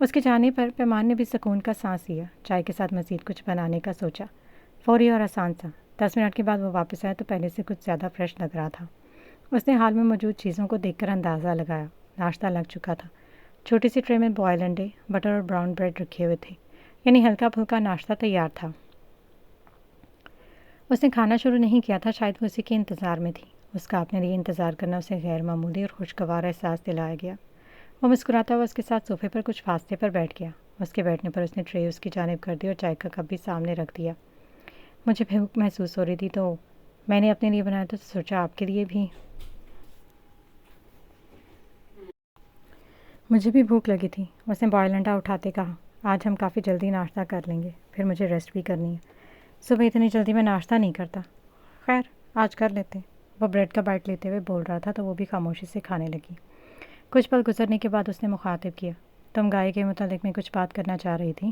اس کے جانے پر پیمان نے بھی سکون کا سانس لیا، چائے کے ساتھ مزید کچھ بنانے کا سوچا، فوری اور آسان سا۔ 10 منٹ کے بعد وہ واپس آیا تو پہلے سے کچھ زیادہ فریش لگ رہا تھا۔ اس نے حال میں موجود چیزوں کو دیکھ کر اندازہ لگایا، ناشتہ لگ چکا تھا۔ چھوٹی سی ٹرے میں بوائل انڈے، بٹر اور براؤن بریڈ رکھے ہوئے تھے، یعنی ہلکا پھلکا ناشتہ تیار تھا۔ اس نے کھانا شروع نہیں کیا تھا، شاید وہ اسی کے انتظار میں تھی۔ اس کا اپنے لیے انتظار کرنا اسے غیر معمولی اور خوشگوار احساس دلایا گیا۔ وہ مسکراتا ہوا اس کے ساتھ صوفے پر کچھ فاصلے پر بیٹھ گیا۔ اس کے بیٹھنے پر اس نے ٹرے اس کی جانب کر دی اور چائے کا کپ بھی سامنے رکھ دیا۔ مجھے بھوک محسوس ہو رہی تھی تو میں نے اپنے لیے بنایا تو سوچا آپ کے لیے بھی۔ مجھے بھی بھوک لگی تھی، اس نے بوائل انڈا اٹھاتے کہا۔ آج ہم کافی جلدی ناشتہ کر لیں گے، پھر مجھے ریسٹ بھی کرنی ہے۔ صبح اتنی جلدی میں ناشتہ نہیں کرتا۔ خیر آج کر لیتے۔ وہ بریڈ کا بائٹ لیتے ہوئے بول رہا تھا تو وہ بھی خاموشی سے کھانے لگی۔ کچھ پل گزرنے کے بعد اس نے مخاطب کیا، تم گائے کے متعلق میں کچھ بات کرنا چاہ رہی تھی؟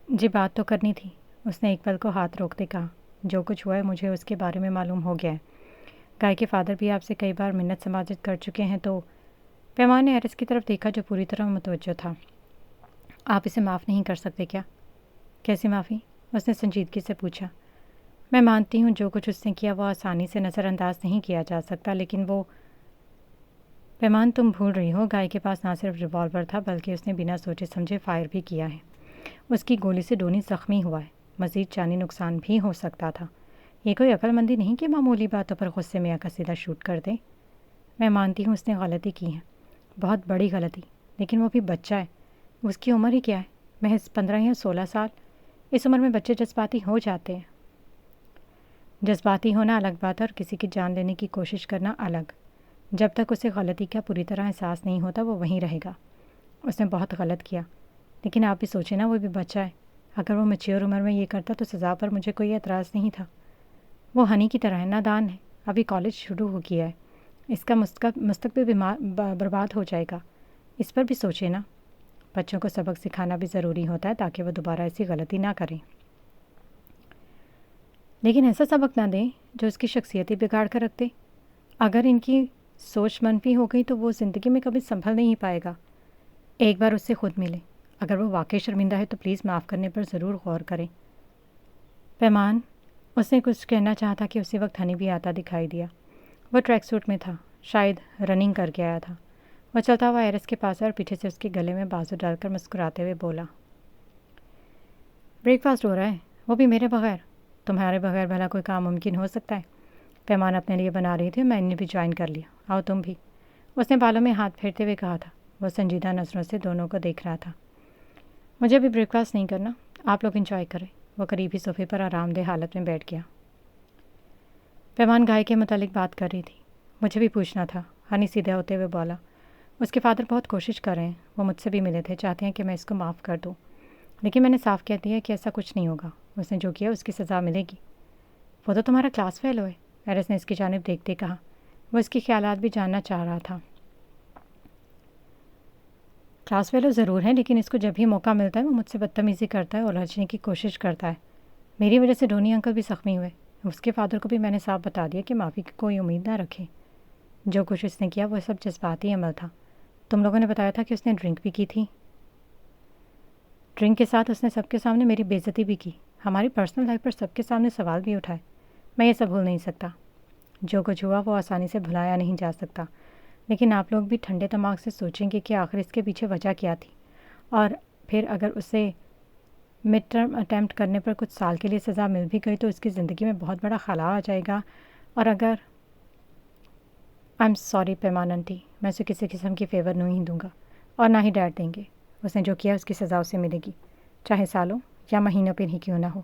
جی بات تو کرنی تھی، اس نے ایک پل کو ہاتھ روکتے کہا۔ جو کچھ ہوا ہے مجھے اس کے بارے میں معلوم ہو گیا ہے۔ گائے کے فادر بھی آپ سے کئی بار منت سماجت کر چکے ہیں تو پیمان نے ایرس کی طرف دیکھا جو پوری طرح متوجہ تھا۔ آپ اسے معاف نہیں کر سکتے کیا؟ کیسی معافی؟ اس نے سنجیدگی سے پوچھا۔ میں مانتی ہوں جو کچھ اس نے کیا وہ آسانی سے نظر انداز نہیں کیا جا سکتا، لیکن وہ پیمان تم بھول رہی ہو، گائے کے پاس نہ صرف ریوالور تھا بلکہ اس نے بنا سوچے سمجھے فائر بھی کیا ہے۔ اس کی گولی سے ڈونی زخمی ہوا ہے، مزید جانی نقصان بھی ہو سکتا تھا۔ یہ کوئی عقل مندی نہیں کہ معمولی باتوں پر غصے میں آ سیدھا شوٹ کر دے۔ میں مانتی ہوں اس نے غلطی کی ہے، بہت بڑی غلطی، لیکن وہ بھی بچہ ہے۔ اس کی عمر ہی کیا ہے؟ محض 15 یا 16 سال۔ اس عمر میں بچے جذباتی ہو جاتے ہیں۔ جذباتی ہونا الگ بات ہے اور کسی کی جان لینے کی کوشش کرنا الگ۔ جب تک اسے غلطی کا پوری طرح احساس نہیں ہوتا وہ وہیں رہے گا۔ اس نے بہت غلط کیا، لیکن آپ بھی سوچیں نا، وہ بھی بچہ ہے۔ اگر وہ میچیور عمر میں یہ کرتا تو سزا پر مجھے کوئی اعتراض نہیں تھا۔ وہ ہنی کی طرح ہے، نادان ہے، ابھی کالج شروع ہو کیا ہے، اس کا مستقبل برباد ہو جائے گا۔ اس پر بھی سوچے نا۔ بچوں کو سبق سکھانا بھی ضروری ہوتا ہے تاکہ وہ دوبارہ ایسی غلطی نہ کریں، لیکن ایسا سبق نہ دیں جو اس کی شخصیت ہی بگاڑ کر رکھ دے۔ اگر ان کی سوچ منفی ہو گئی تو وہ زندگی میں کبھی سنبھل نہیں پائے گا۔ ایک بار اس سے خود ملیں، اگر وہ واقعی شرمندہ ہے تو پلیز معاف کرنے پر ضرور غور کریں۔ پیمان، اس نے کچھ کہنا چاہا کہ اسی وقت ہنی بھی آتا دکھائی دیا۔ وہ ٹریک سوٹ میں تھا، شاید رننگ کر کے آیا تھا۔ وہ چلتا ہوا ایرس کے پاس اور پیچھے سے اس کے گلے میں بازو ڈال کر مسکراتے ہوئے بولا، بریک فاسٹ ہو رہا ہے، وہ بھی میرے بغیر؟ تمہارے بغیر بھلا کوئی کام ممکن ہو سکتا ہے؟ پیمان اپنے لیے بنا رہی تھی، میں نے بھی جوائن کر لیا، آؤ تم بھی، اس نے بالوں میں ہاتھ پھیرتے ہوئے کہا تھا۔ وہ سنجیدہ نظروں سے دونوں کو دیکھ رہا تھا۔ مجھے بھی بریک فاسٹ نہیں کرنا، آپ لوگ انجوائے کریں۔ وہ قریبی صوفے پر آرام دہ حالت میں بیٹھ گیا۔ پیمان گائے کے متعلق بات کر رہی تھی، مجھے بھی پوچھنا تھا، ہنی سیدھے ہوتے ہوئے بولا۔ اس کے فادر بہت کوشش کر رہے ہیں، وہ مجھ سے بھی ملے تھے، چاہتے ہیں کہ میں اس کو معاف کر دوں، لیکن میں نے صاف کہہ دیا کہ ایسا کچھ نہیں ہوگا، اس نے جو کیا اس کی سزا ملے گی۔ وہ تو تمہارا کلاس فیلو ہے، ایرس نے اس کی جانب دیکھتے کہا۔ وہ اس کے خیالات بھی جاننا چاہ رہا تھا۔ کلاس فیلو ضرور ہے، لیکن اس کو جب بھی موقع ملتا ہے وہ مجھ سے بدتمیزی کرتا ہے اور الجھنے کی کوشش کرتا ہے۔ میری وجہ سے ڈونی انکل بھی زخمی ہوئے، اس کے فادر کو بھی میں نے صاف بتا دیا کہ معافی کی کوئی امید نہ رکھے۔ جو کچھ اس نے کیا وہ سب جذباتی عمل تھا۔ تم لوگوں نے بتایا تھا کہ اس نے ڈرنک بھی کی تھی۔ ڈرنک کے ساتھ اس نے سب کے سامنے میری بے عزتی بھی کی، ہماری پرسنل لائف پر سب کے سامنے سوال بھی اٹھائے۔ میں یہ سب بھول نہیں سکتا۔ جو کچھ ہوا وہ آسانی سے بھلایا نہیں جا سکتا، لیکن آپ لوگ بھی ٹھنڈے دماغ سے سوچیں گے کہ آخر اس کے پیچھے وجہ کیا تھی، اور پھر اگر اسے مڈ ٹرم اٹیمپٹ کرنے پر کچھ سال کے لیے سزا مل بھی گئی تو اس کی زندگی میں بہت بڑا خلا آ جائے گا۔ اور اگر آئی ایم سوری پیمان آنٹی، میں اسے کسی قسم کی فیور نہیں دوں گا، اور نہ ہی ڈیڈ دیں گے۔ اس نے جو کیا اس کی سزا اسے ملے گی، چاہے سالوں یا مہینوں پہ ہی کیوں نہ ہو۔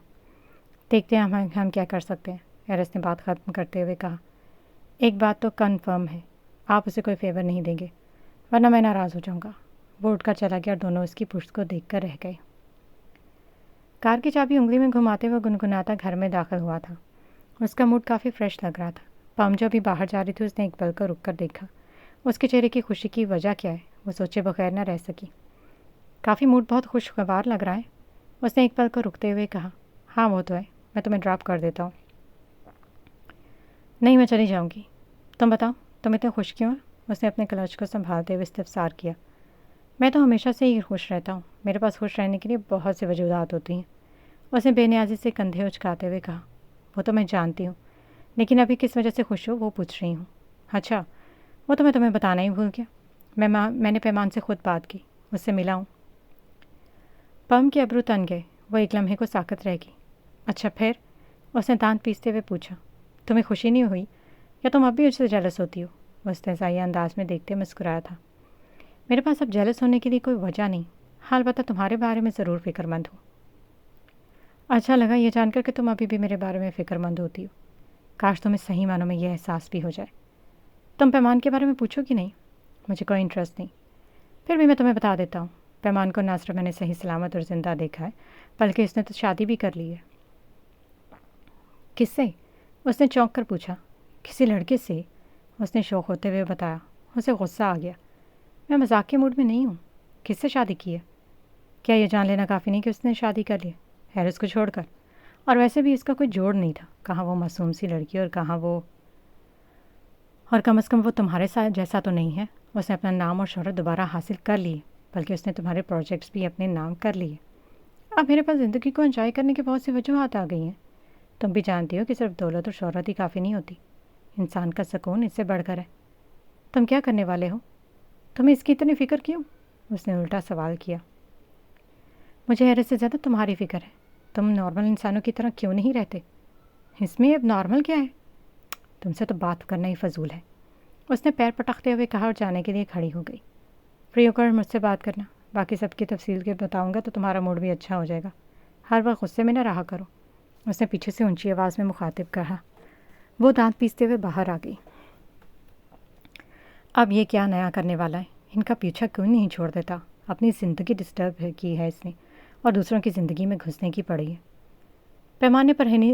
دیکھتے ہیں ہم کیا کر سکتے ہیں، ایرس نے بات ختم کرتے ہوئے کہا۔ ایک بات تو کنفرم ہے، آپ اسے کوئی فیور نہیں دیں گے، ورنہ میں ناراض ہو جاؤں گا۔ وہ اٹھ کر چلا گیا اور دونوں اس کی پشت کو دیکھ کر رہ گئے۔ کار کی چابی انگلی میں گھماتے ہوئے گنگناتا گھر میں داخل ہوا تھا۔ اس کا موڈ کافی فریش لگ رہا تھا۔ پامجو بھی باہر جا رہی تھی، اس نے ایک پل کو رک کر دیکھا۔ اس کے چہرے کی خوشی کی وجہ کیا ہے، وہ سوچے بغیر نہ رہ سکی۔ کافی موڈ بہت خوشگوار لگ رہا ہے، اس نے ایک پل کو رکتے ہوئے کہا۔ ہاں وہ تو ہے، میں تمہیں ڈراپ کر دیتا ہوں۔ نہیں، میں چلی جاؤں گی۔ تم بتاؤ، تم اتنے خوش کیوں ہیں؟ اس نے اپنے کلچ کو سنبھالتے ہوئے استفسار کیا۔ میں تو ہمیشہ سے ہی خوش رہتا ہوں، میرے پاس خوش رہنے کے لیے بہت سے وجوہات ہوتی ہیں۔ اس نے بے نیازی سے کندھے اچکاتے ہوئے کہا۔ وہ تو میں جانتی ہوں، لیکن ابھی کس وجہ سے خوش ہو وہ پوچھ رہی ہوں۔ اچھا، وہ تو میں تمہیں بتانا ہی بھول گیا۔ میں نے پیمان سے خود بات کی، اس سے ملا ہوں۔ پم کے ابرو تن گئے، وہ ایک لمحے کو ساکت رہ گئی۔ اچھا پھر؟ اس نے دانت پیستے ہوئے پوچھا۔ تمہیں خوشی نہیں ہوئی یا تم اب بھی اس سے جیلس ہوتی ہو؟ وہ استحصائی انداز میں دیکھتے مسکرایا تھا۔ میرے پاس اب جیلس ہونے کے لیے کوئی وجہ نہیں، حال بتا تمہارے بارے میں ضرور فکر مند ہوں۔ اچھا لگا یہ جان کر کہ تم ابھی بھی میرے بارے میں فکر مند ہوتی ہو۔ کاش تمہیں صحیح معنوں میں یہ احساس بھی ہو جائے۔ تم پیمان کے بارے میں پوچھو کہ نہیں؟ مجھے کوئی انٹرسٹ نہیں۔ پھر بھی میں تمہیں بتا دیتا ہوں، پیمان کو نہ صرف میں نے صحیح سلامت اور زندہ دیکھا ہے، بلکہ اس نے تو شادی بھی کر لی ہے۔ کس سے؟ اس نے چونک کر پوچھا۔ کسی لڑکے سے، اس نے شوق ہوتے ہوئے بتایا۔ اسے غصہ آ گیا۔ میں مذاق کے موڈ میں نہیں ہوں۔ کس سے شادی کی ہے؟ کیا یہ جان لینا کافی نہیں کہ اس نے شادی کر لی ہے، ہیرس کو چھوڑ کر؟ اور ویسے بھی اس کا کوئی جوڑ نہیں تھا، کہاں وہ معصوم سی لڑکی اور کہاں وہ، اور کم از کم وہ تمہارے ساتھ جیسا تو نہیں ہے۔ اس نے اپنا نام اور شہرت دوبارہ حاصل کر لی ہے، بلکہ اس نے تمہارے پروجیکٹس بھی اپنے نام کر لیے۔ اب میرے پاس زندگی کو انجوائے کرنے کی بہت سی وجوہات آ گئی ہیں۔ تم بھی جانتی ہو کہ صرف دولت اور شہرت ہی کافی نہیں ہوتی، انسان کا سکون اس سے بڑھ کر ہے۔ تم کیا کرنے والے ہو؟ تمہیں اس کی اتنی فکر کیوں؟ اس نے الٹا سوال کیا۔ مجھے حیرت سے زیادہ تمہاری فکر ہے۔ تم نارمل انسانوں کی طرح کیوں نہیں رہتے؟ اس میں اب نارمل کیا ہے؟ تم سے تو بات کرنا ہی فضول ہے، اس نے پیر پٹکتے ہوئے کہا اور جانے کے لیے کھڑی ہو گئی۔ فری ہو کر مجھ سے بات کرنا، باقی سب کی تفصیل کے بتاؤں گا تو تمہارا موڈ بھی اچھا ہو جائے گا۔ ہر وقت غصے میں نہ رہا کرو، اس نے پیچھے سے اونچی آواز میں مخاطب کہا۔ وہ دانت پیستے ہوئے باہر آ گئی۔ اب یہ کیا نیا کرنے والا ہے؟ ان کا پیچھا کیوں نہیں چھوڑ دیتا؟ اپنی زندگی ڈسٹرب کی ہے اس نے، اور دوسروں کی زندگی میں گھسنے کی پڑی ہے۔ پیمان نے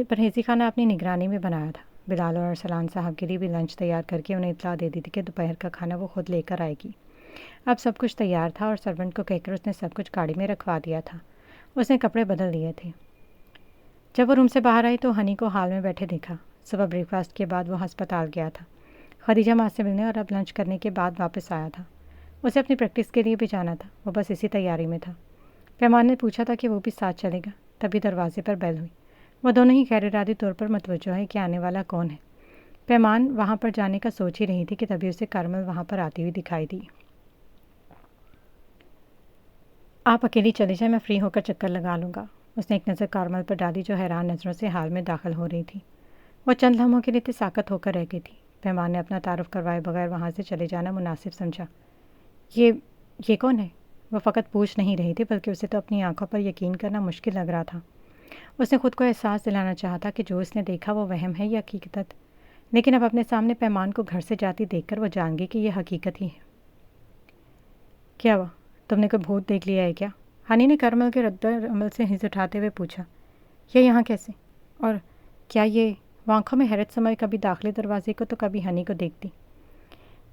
پرہیزی خانہ اپنی نگرانی میں بنایا تھا۔ بلال اور ارسلان صاحب کے لیے بھی لنچ تیار کر کے انہیں اطلاع دے دی تھی کہ دوپہر کا کھانا وہ خود لے کر آئے گی۔ اب سب کچھ تیار تھا اور سرونٹ کو کہہ کر اس نے سب کچھ گاڑی میں رکھوا دیا تھا۔ اس نے کپڑے بدل لیے تھے۔ جب وہ روم سے باہر آئی تو ہنی کو ہال میں بیٹھے دیکھا۔ صبح بریک فاسٹ کے بعد وہ ہسپتال گیا تھا خدیجہ ماں سے ملنے، اور اب لنچ کرنے کے بعد واپس آیا تھا۔ اسے اپنی پریکٹس کے لیے بھی جانا تھا، وہ بس اسی تیاری میں تھا۔ پیمان نے پوچھا تھا کہ وہ بھی ساتھ چلے گا، تبھی دروازے پر بیل ہوئی۔ وہ دونوں ہی غیر ارادی طور پر متوجہ ہے کہ آنے والا کون ہے۔ پیمان وہاں پر جانے کا سوچ ہی رہی تھی کہ تبھی اسے کارمل وہاں پر آتی ہوئی دکھائی دی۔ آپ اکیلی چلے جائیں، میں فری ہو کر چکر لگا لوں گا۔ اس نے ایک نظر کارمل پر ڈالی جو حیران نظروں سے حال میں داخل ہو رہی تھی۔ وہ چند لمحوں کے لیے ساکت ہو کر رہ گئی تھی۔ پیمان نے اپنا تعارف کروائے بغیر وہاں سے چلے جانا مناسب سمجھا۔ یہ کون ہے؟ وہ فقط پوچھ نہیں رہی تھی، بلکہ اسے تو اپنی آنکھوں پر یقین کرنا مشکل لگ رہا تھا۔ اس نے خود کو احساس دلانا چاہا تھا کہ جو اس نے دیکھا وہ وہم ہے یا حقیقت، لیکن اب اپنے سامنے پیمان کو گھر سے جاتی دیکھ کر وہ جان گئی کہ یہ حقیقت ہی ہے۔ کیا ہوا؟ تم نے کوئی بھوت دیکھ لیا ہے کیا؟ ہنی نے کارمل کے رد عمل سے ہنس اٹھاتے ہوئے پوچھا۔ یہ یہاں کیسے؟ اور کیا یہ؟ وہ آنکھوں میں حیرت سمائے کبھی داخلے دروازے کو تو کبھی ہنی کو دیکھتی۔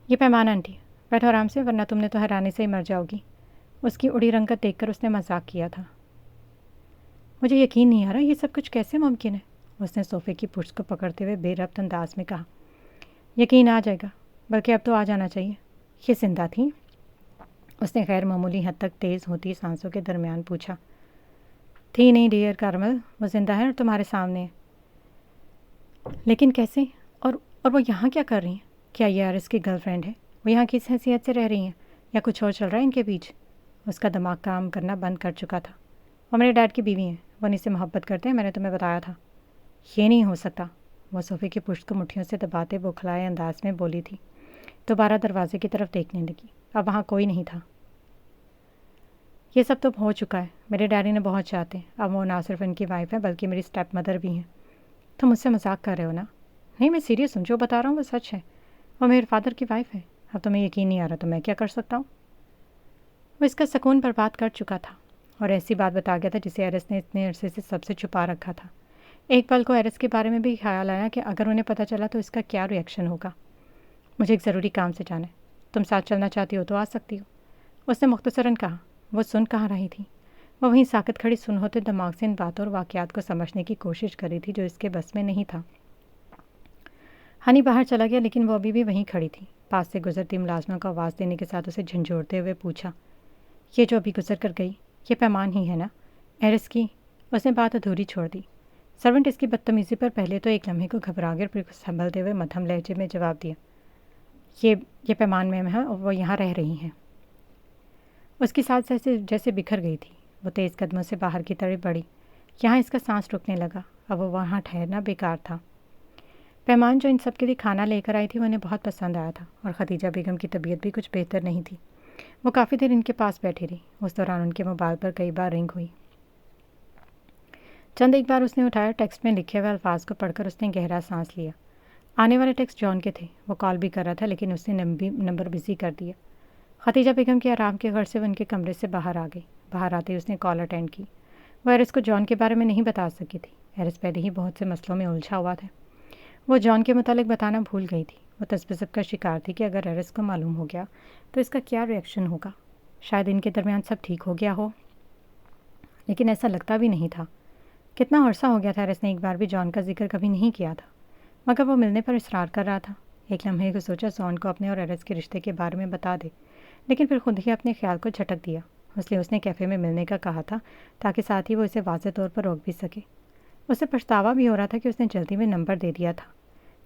یہ پیمان آنٹی، بیٹھو آرام سے، ورنہ تم نے تو حیرانی سے ہی مر جاؤ گی۔ اس کی اڑی رنگت دیکھ کر اس نے مذاق کیا تھا۔ مجھے یقین نہیں آ رہا، یہ سب کچھ کیسے ممکن ہے؟ اس نے صوفے کی پشت کو پکڑتے ہوئے بے ربط انداز میں کہا۔ یقین آ جائے گا، بلکہ اب تو آ جانا چاہیے۔ یہ زندہ تھیں؟ اس نے غیر معمولی حد تک تیز ہوتی سانسوں کے درمیان پوچھا۔ تھی نہیں ڈیئر کارمل، وہ زندہ ہے اور تمہارے سامنے ہے۔ لیکن کیسے؟ اور وہ یہاں کیا کر رہی ہیں؟ کیا یہ آرس کی گرل فرینڈ ہے؟ وہ یہاں کس حیثیت سے رہ رہی ہیں، یا کچھ اور چل رہا ہے ان کے بیچ؟ اس کا دماغ کام کرنا بند کر چکا تھا۔ وہ میرے ڈیڈ کی بیوی ہیں، وہ انہیں سے محبت کرتے ہیں، میں نے تمہیں بتایا تھا۔ یہ نہیں ہو سکتا، وہ صوفے کی پشت کو مٹھیوں سے دباتے بوکھلائے انداز میں بولی تھی۔ دوبارہ دروازے کی طرف دیکھنے لگی۔ اب وہاں کوئی نہیں تھا۔ یہ سب تو ہو چکا ہے، میرے ڈیڈی نے بہت چاہتے ہیں، اب وہ نہ صرف ان کی وائف ہے بلکہ میری اسٹیپ مدر بھی ہیں۔ تم مجھ سے مذاق کر رہے ہو نا؟ نہیں، میں سیریس ہوں، جو بتا رہا ہوں وہ سچ ہے۔ وہ میرے فادر کی وائف ہے۔ اب تمہیں یقین نہیں آ رہا تو میں کیا کر سکتا ہوں؟ وہ اس کا سکون برباد کر چکا تھا اور ایسی بات بتا گیا تھا جسے ایرس نے اتنے عرصے سے سب سے چھپا رکھا تھا۔ ایک پل کو ایرس کے بارے میں بھی خیال آیا کہ اگر انہیں پتہ چلا تو اس کا کیا ری ایکشن ہوگا۔ مجھے ایک ضروری کام سے جانا ہے، تم ساتھ چلنا چاہتی ہو تو آ سکتی ہو، اس نے مختصراً کہا۔ وہ سن کہاں رہی تھی، وہ وہیں ساکت کھڑی سن ہوتے دماغ سے ان باتوں اور واقعات کو سمجھنے کی کوشش کر رہی تھی جو اس کے بس میں نہیں تھا۔ ہنی باہر چلا گیا لیکن وہ ابھی بھی وہیں کھڑی تھی۔ پاس سے گزرتی ملازمہ کو آواز دینے کے ساتھ اسے جھنجھوڑتے ہوئے پوچھا، یہ جو ابھی گزر کر گئی یہ پیمان ہی ہے نا؟ ایرس کی اس نے بات ادھوری چھوڑ دی۔ سرونٹ اس کی بدتمیزی پر پہلے تو ایک لمحے کو گھبرا گیا، پھر سنبھلتے ہوئے مدھم لہجے میں جواب دیا، یہ پیمان میم ہے اور وہ یہاں رہ رہی ہیں۔ اس کی سانس جیسے بکھر گئی تھی۔ وہ تیز قدموں سے باہر کی طرف بڑھی۔ یہاں اس کا سانس رکنے لگا۔ اب وہ وہاں ٹھہرنا بیکار تھا۔ پیمان جو ان سب کے لیے کھانا لے کر آئی تھی انہیں بہت پسند آیا تھا، اور خدیجہ بیگم کی طبیعت بھی کچھ بہتر نہیں تھی۔ وہ کافی دیر ان کے پاس بیٹھی رہی۔ اس دوران ان کے موبائل پر کئی بار رنگ ہوئی۔ چند ایک بار اس نے اٹھایا۔ ٹیکسٹ میں لکھے ہوئے الفاظ کو پڑھ کر اس نے گہرا سانس لیا۔ آنے والے ٹیکسٹ جان کے تھے۔ وہ کال بھی کر رہا تھا لیکن اس نے نمبر بزی کر دیا۔ خدیجہ بیگم کے آرام کے غرض سے وہ ان کے کمرے سے باہر آ گئی۔ باہر آتے ہی اس نے کال اٹینڈ کی۔ وہ ایرس کو جان کے بارے میں نہیں بتا سکی تھی۔ ایرس پہلے ہی بہت سے مسئلوں میں الجھا ہوا تھا۔ وہ جان کے متعلق بتانا بھول گئی تھی۔ وہ تذبذب کا شکار تھی کہ اگر ایرس کو معلوم ہو گیا تو اس کا کیا ری ایکشن ہوگا۔ شاید ان کے درمیان سب ٹھیک ہو گیا ہو، لیکن ایسا لگتا بھی نہیں تھا۔ کتنا عرصہ ہو گیا تھا ایرس نے ایک بار بھی جان کا ذکر کبھی نہیں کیا تھا، مگر وہ ملنے پر اصرار کر رہا تھا۔ ایک لمحے کو سوچا جان کو اپنے اور ایرس کے رشتے کے بارے میں بتا دے، لیکن پھر خود ہی اپنے خیال کو جھٹک دیا۔ اس لیے اس نے کیفے میں ملنے کا کہا تھا تاکہ ساتھ ہی وہ اسے واضح طور پر روک بھی سکے۔ اسے پچھتاوا بھی ہو رہا تھا کہ اس نے جلدی میں نمبر دے دیا تھا۔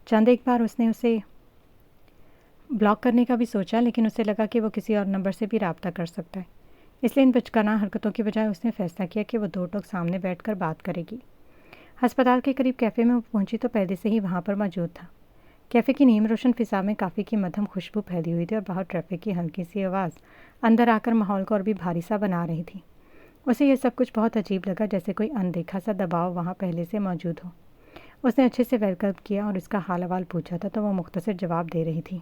چند ایک بار اس نے اسے بلاک کرنے کا بھی سوچا، لیکن اسے لگا کہ وہ کسی اور نمبر سے بھی رابطہ کر سکتا ہے۔ اس لیے ان بچکانہ حرکتوں کی بجائے اس نے فیصلہ کیا کہ وہ دو ٹوک سامنے بیٹھ کر بات کرے گی۔ ہسپتال کے قریب کیفے میں وہ پہنچی تو پہلے سے ہی وہاں پر موجود تھا۔ کیفے کی نیم روشن فضا میں کافی کی مدھم خوشبو پھیلی ہوئی تھی، اور باہر ٹریفک کی ہلکی سی آواز اندر آ کر ماحول کو اور بھی بھاری سا بنا رہی تھی۔ اسے یہ سب کچھ بہت عجیب لگا، جیسے کوئی اندیکھا سا دباؤ وہاں پہلے سے موجود ہو۔ اس نے اچھے سے ویلکم کیا اور اس کا حال احوال پوچھا تھا تو وہ مختصر جواب دے رہی تھی۔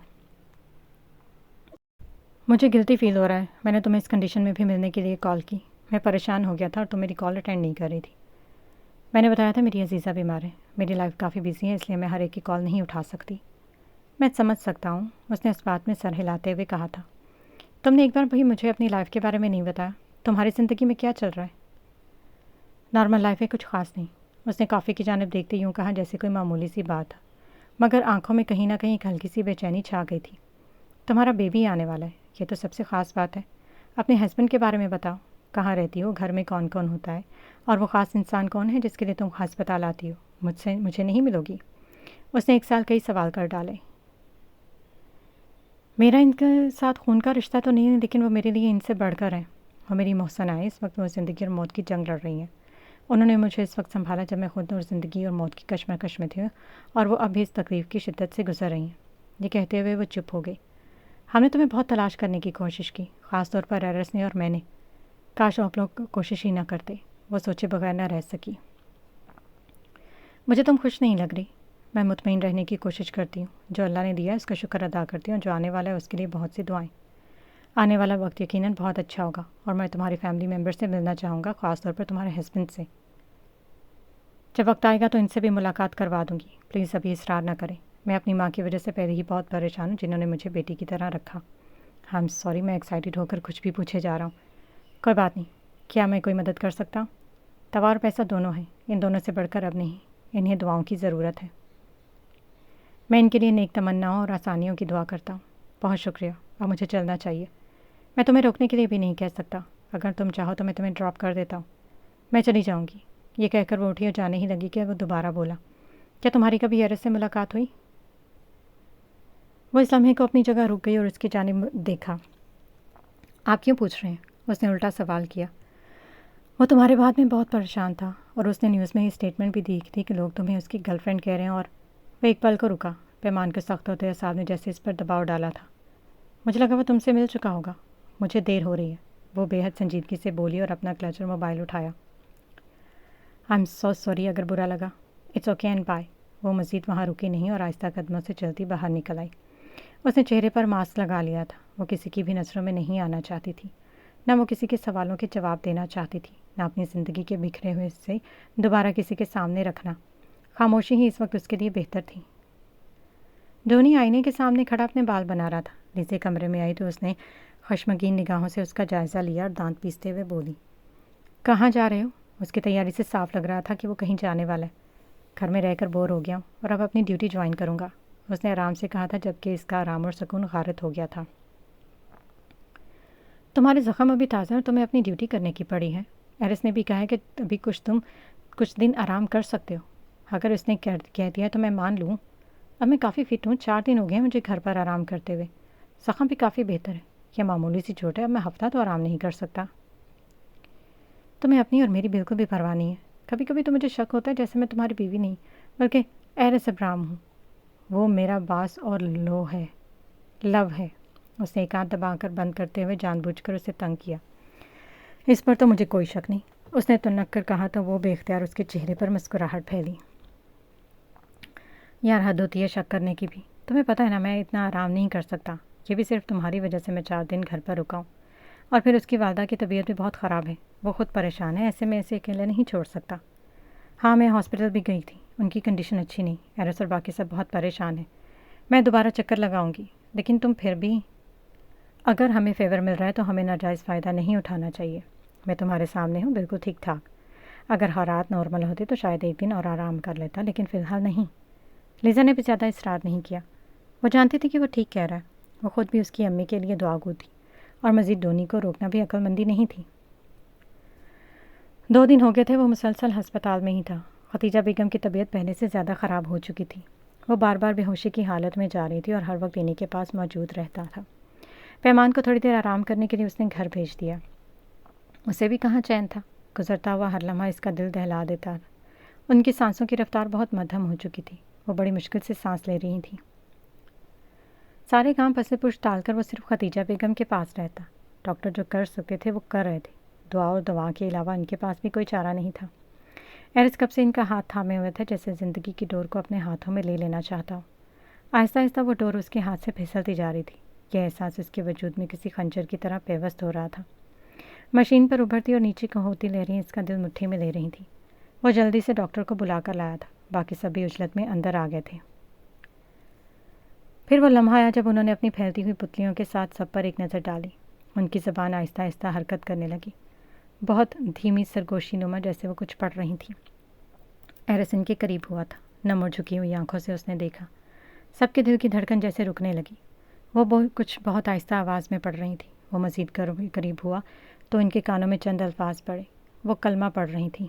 مجھے گلٹی فیل ہو رہا ہے، میں نے تمہیں اس کنڈیشن میں بھی ملنے کے لیے کال کی۔ میں پریشان ہو گیا تھا اور تم میری کال اٹینڈ نہیں کر رہی تھی۔ میں نے بتایا تھا میری عزیزہ بیمار ہے، میری لائف کافی بزی ہے، اس لیے میں ہر ایک کی کال نہیں اٹھا سکتی۔ میں سمجھ سکتا ہوں، اس نے اس بات میں سر ہلاتے ہوئے کہا تھا۔ تم نے ایک بار بھی مجھے اپنی لائف کے بارے میں نہیں بتایا۔ تمہاری زندگی میں کیا چل رہا ہے؟ نارمل لائف ہے، کچھ خاص نہیں، اس نے کافی کی جانب دیکھتے یوں کہا جیسے کوئی معمولی سی بات، مگر آنکھوں میں کہیں نہ کہیں ایک ہلکی سی بے چینی چھا گئی تھی۔ تمہارا بیبی آنے والا ہے، یہ تو سب سے خاص بات ہے۔ اپنے ہسبینڈ کے بارے میں بتاؤ، کہاں رہتی ہو، گھر میں کون کون ہوتا ہے، اور وہ خاص انسان کون ہے جس کے لیے تم ہسپتال آتی ہو؟ مجھے نہیں ملو گی؟ اس نے ایک سال کئی سوال کر ڈالے۔ میرا ان کے ساتھ خون کا رشتہ تو نہیں ہے، لیکن وہ میرے لیے ان سے بڑھ کر ہیں۔ وہ میری محسن آئے، اس وقت وہ زندگی اور موت کی جنگ لڑ رہی ہیں۔ انہوں نے مجھے اس وقت سنبھالا جب میں خود اور زندگی اور موت کی کشمکش میں تھی، اور وہ اب بھی اس تکلیف کی شدت سے گزر رہی ہیں۔ یہ کہتے ہوئے وہ چپ ہو گئی۔ ہم نے تمہیں بہت تلاش کرنے کی کوشش کی، خاص طور پر ایرس نے اور میں نے۔ کاش آپ لوگ کوشش ہی نہ کرتے، وہ سوچے بغیر نہ رہ سکی۔ مجھے تم خوش نہیں لگ رہی۔ میں مطمئن رہنے کی کوشش کرتی ہوں، جو اللہ نے دیا ہے اس کا شکر ادا کرتی ہوں، جو آنے والا ہے اس کے لیے بہت سی دعائیں۔ آنے والا وقت یقیناً بہت اچھا ہوگا، اور میں تمہاری فیملی ممبر سے ملنا چاہوں گا، خاص طور پر تمہارے ہسبینڈ سے۔ جب وقت آئے گا تو ان سے بھی ملاقات کروا دوں گی، پلیز ابھی اصرار نہ کریں۔ میں اپنی ماں کی وجہ سے پہلے ہی بہت پریشان ہوں، جنہوں نے مجھے بیٹی کی طرح رکھا۔ آئی ایم سوری، میں ایکسائٹیڈ ہو کر کچھ بھی پوچھے جا رہا ہوں۔ کوئی بات نہیں، کیا میں کوئی مدد کر سکتا ہوں؟ توا اور پیسہ دونوں ہیں، ان دونوں سے بڑھ کر اب نہیں، انہیں دعاؤں کی ضرورت ہے۔ میں ان کے لیے نیک تمناؤں اور آسانیوں کی دعا کرتا ہوں۔ بہت شکریہ، اب مجھے چلنا چاہیے۔ میں تمہیں روکنے کے لیے بھی نہیں کہہ سکتا، اگر تم چاہو تو میں تمہیں ڈراپ کر دیتا ہوں۔ میں چلی جاؤں گی۔ یہ کہہ کر وہ اٹھی اور جانے ہی لگی کہ وہ دوبارہ بولا، کیا تمہاری کبھی ایرس سے ملاقات ہوئی؟ وہ اس لمحے کو اپنی جگہ رک گئی اور اس کی جانب دیکھا۔ آپ کیوں پوچھ رہے ہیں؟ اس نے الٹا سوال کیا۔ وہ تمہارے بات میں بہت پریشان تھا، اور اس نے نیوز میں یہ اسٹیٹمنٹ بھی دی تھی کہ لوگ تمہیں اس کی گرل فرینڈ کہہ رہے ہیں، اور وہ ایک پل کو رکا۔ پیمان کے سخت ہوتے اعصاب نے جیسے اس پر دباؤ ڈالا تھا۔ مجھے لگا وہ تم سے مل چکا ہوگا، مجھے دیر ہو رہی ہے، وہ بے حد سنجیدگی سے بولی اور اپنا کلچر موبائل اٹھایا۔ آئی ایم سو سوری اگر برا لگا۔ It's okay and bye. وہ مزید وہاں رکی نہیں اور آہستہ قدموں سے چلتی باہر نکل آئی۔ اس نے چہرے پر ماسک لگا لیا تھا۔ وہ کسی کی بھی نظروں میں نہیں آنا چاہتی تھی، نہ وہ کسی کے سوالوں کے جواب دینا چاہتی تھی، نہ اپنی زندگی کے بکھرے ہوئے سے دوبارہ کسی کے سامنے رکھنا۔ خاموشی ہی اس وقت اس کے لیے بہتر تھی۔ ڈونی آئینے کے سامنے کھڑا اپنے بال بنا رہا تھا۔ لیزے کمرے میں آئی تو اس نے خشمگین نگاہوں سے اس کا جائزہ لیا اور دانت پیستے ہوئے بولی، کہاں جا رہے ہو؟ اس کی تیاری سے صاف لگ رہا تھا کہ وہ کہیں جانے والا ہے۔ گھر میں رہ کر بور ہو گیا ہوں اور اب اپنی ڈیوٹی جوائن کروں گا، اس نے آرام سے کہا تھا، جبکہ اس کا آرام اور سکون غارت ہو گیا تھا۔ تمہارے زخم ابھی تازہ اور تمہیں اپنی ڈیوٹی کرنے کی پڑی ہے۔ ایرس نے بھی کہا ہے کہ ابھی کچھ دن آرام کر سکتے ہو۔ اگر اس نے کہہ دیا تو میں مان لوں۔ اب میں کافی فٹ ہوں، 4 دن ہو گئے مجھے گھر پر آرام کرتے ہوئے۔ زخم بھی کافی بہتر ہے۔ یہ معمولی سی چوٹ ہے، اب میں ہفتہ تو آرام نہیں کر سکتا۔ تمہیں اپنی اور میری بالکل بھی پرواہ نہیں ہے۔ کبھی کبھی تو مجھے شک ہوتا ہے جیسے میں تمہاری بیوی نہیں بلکہ ایرس ابراہم ہوں۔ وہ میرا باس اور لو ہے۔ اس نے ایک ہاتھ دبا کر بند کرتے ہوئے جان بوجھ کر اسے تنگ کیا۔ اس پر تو مجھے کوئی شک نہیں، اس نے تنک کر کہا تو وہ بے اختیار اس کے چہرے پر مسکراہٹ پھیلی۔ یار حد ہوتی ہے شک کرنے کی بھی۔ تمہیں پتہ ہے نا میں اتنا آرام نہیں کر سکتا۔ یہ بھی صرف تمہاری وجہ سے میں 4 دن گھر پر رکا ہوں۔ اور پھر اس کی والدہ کی طبیعت بھی بہت خراب ہے، وہ خود پریشان ہے، ایسے میں اسے اکیلے نہیں چھوڑ سکتا۔ ہاں میں ہاسپٹل بھی گئی تھی، ان کی کنڈیشن اچھی نہیں، ایرس اور باقی سب بہت پریشان ہیں۔ میں دوبارہ چکر لگاؤں گی، لیکن تم پھر بھی اگر ہمیں فیور مل رہا ہے تو ہمیں ناجائز فائدہ نہیں اٹھانا چاہیے۔ میں تمہارے سامنے ہوں، بالکل ٹھیک ٹھاک۔ اگر حالات نارمل ہوتے تو شاید ایک دن اور آرام کر لیتا، لیکن فی الحال نہیں۔ لیزا نے بھی زیادہ اصرار نہیں کیا۔ وہ جانتی تھی کہ وہ ٹھیک کہہ رہا ہے۔ وہ خود بھی اس کی امی کے لیے دعا گو تھی، اور مزید ڈونی کو روکنا بھی عقل مندی نہیں تھی۔ 2 دن ہو گئے تھے وہ مسلسل ہسپتال میں ہی تھا۔ ختیجہ بیگم کی طبیعت پہلے سے زیادہ خراب ہو چکی تھی۔ وہ بار بار بے ہوشی کی حالت میں جا رہی تھی اور ہر وقت انہی کے پاس موجود رہتا تھا۔ پیمان کو تھوڑی دیر آرام کرنے کے لیے اس نے گھر بھیج دیا۔ اسے بھی کہاں چین تھا، گزرتا ہوا ہر لمحہ اس کا دل دہلا دیتا تھا۔ ان کی سانسوں کی رفتار بہت مدھم ہو چکی تھی، وہ بڑی مشکل سے سانس لے رہی تھیں۔ سارے کام پس پش ٹال کر وہ صرف ختیجہ بیگم کے پاس رہتا۔ ڈاکٹر جو کر سکتے تھے وہ کر رہے تھے، دعا اور دوا کے علاوہ ان کے پاس بھی کوئی چارہ نہیں تھا۔ ایرس کب سے ان کا ہاتھ تھامے ہوئے تھا، جیسے زندگی کی ڈور کو اپنے ہاتھوں میں لے لینا چاہتا ہو۔ آہستہ آہستہ وہ ڈور اس کے ہاتھ سے پھسلتی جا رہی تھی۔ یہ احساس اس کے وجود میں کسی خنجر کی طرح پیوست ہو رہا تھا۔ مشین پر ابھرتی اور نیچے کو ہوتی لہریں اس کا دل مٹھی میں لے رہی تھیں۔ وہ جلدی سے ڈاکٹر کو بلا کر لایا تھا، باقی سب بھی عجلت میں اندر آ گئے تھے۔ پھر وہ لمحہ آیا جب انہوں نے اپنی پھیلتی ہوئی پتلیوں کے ساتھ سب پر ایک نظر ڈالی۔ ان کی زبان آہستہ آہستہ حرکت کرنے لگی، بہت دھیمی سرگوشی نما، جیسے وہ کچھ پڑھ رہی تھیں۔ ایرس ان کے قریب ہوا تھا، نم اور جھکی ہوئی آنکھوں سے اس نے دیکھا۔ سب کے دل کی دھڑکن جیسے رکنے لگی۔ وہ کچھ بہت آہستہ آواز میں پڑھ رہی تھی۔ وہ مزید قریب ہوا تو ان کے کانوں میں چند الفاظ پڑے۔ وہ کلمہ پڑھ رہی تھیں۔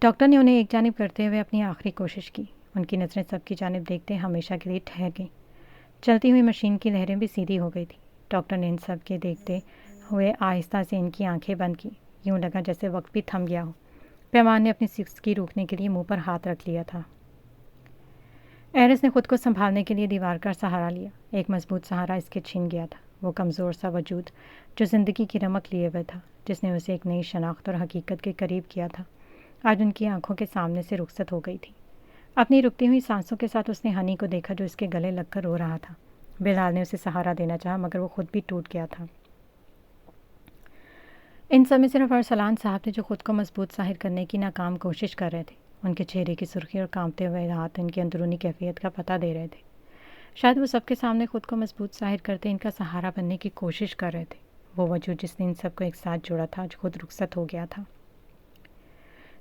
ڈاکٹر نے انہیں ایک جانب کرتے ہوئے اپنی آخری کوشش کی۔ ان کی نظریں سب کی جانب دیکھتے ہمیشہ کے لیے ٹھہر گئیں۔ چلتی ہوئی مشین کی لہریں بھی سیدھی ہو گئی تھیں۔ ڈاکٹر نے ان سب کے دیکھتے ہوئے آہستہ سے ان کی آنکھیں بند کی، یوں لگا جیسے وقت بھی تھم گیا ہو۔ پیمان نے اپنی سسکی روکنے کے لیے منہ پر ہاتھ رکھ لیا تھا۔ ایرس نے خود کو سنبھالنے کے لیے دیوار کا سہارا لیا۔ ایک مضبوط سہارا اس کے چھن گیا تھا۔ وہ کمزور سا وجود جو زندگی کی رمق لیے ہوئے تھا، جس نے اسے ایک نئی شناخت اور حقیقت کے قریب کیا تھا، آج ان کی آنکھوں کے سامنے سے رخصت ہو گئی تھی۔ اپنی رکتی ہوئی سانسوں کے ساتھ اس نے ہنی کو دیکھا جو اس کے گلے لگ کر رو رہا تھا۔ بلال نے اسے سہارا دینا چاہا مگر وہ خود بھی ٹوٹ گیا تھا۔ ان سب میں صرف ارسلان صاحب تھے جو خود کو مضبوط ظاہر کرنے کی ناکام کوشش کر رہے تھے۔ ان کے چہرے کی سرخی اور کانپتے ہوئے ہاتھ ان کی اندرونی کیفیت کا پتہ دے رہے تھے۔ شاید وہ سب کے سامنے خود کو مضبوط ظاہر کرتے ان کا سہارا بننے کی کوشش کر رہے تھے۔ وہ وجود جس نے ان سب کو ایک ساتھ جوڑا تھا آج خود رخصت ہو گیا تھا۔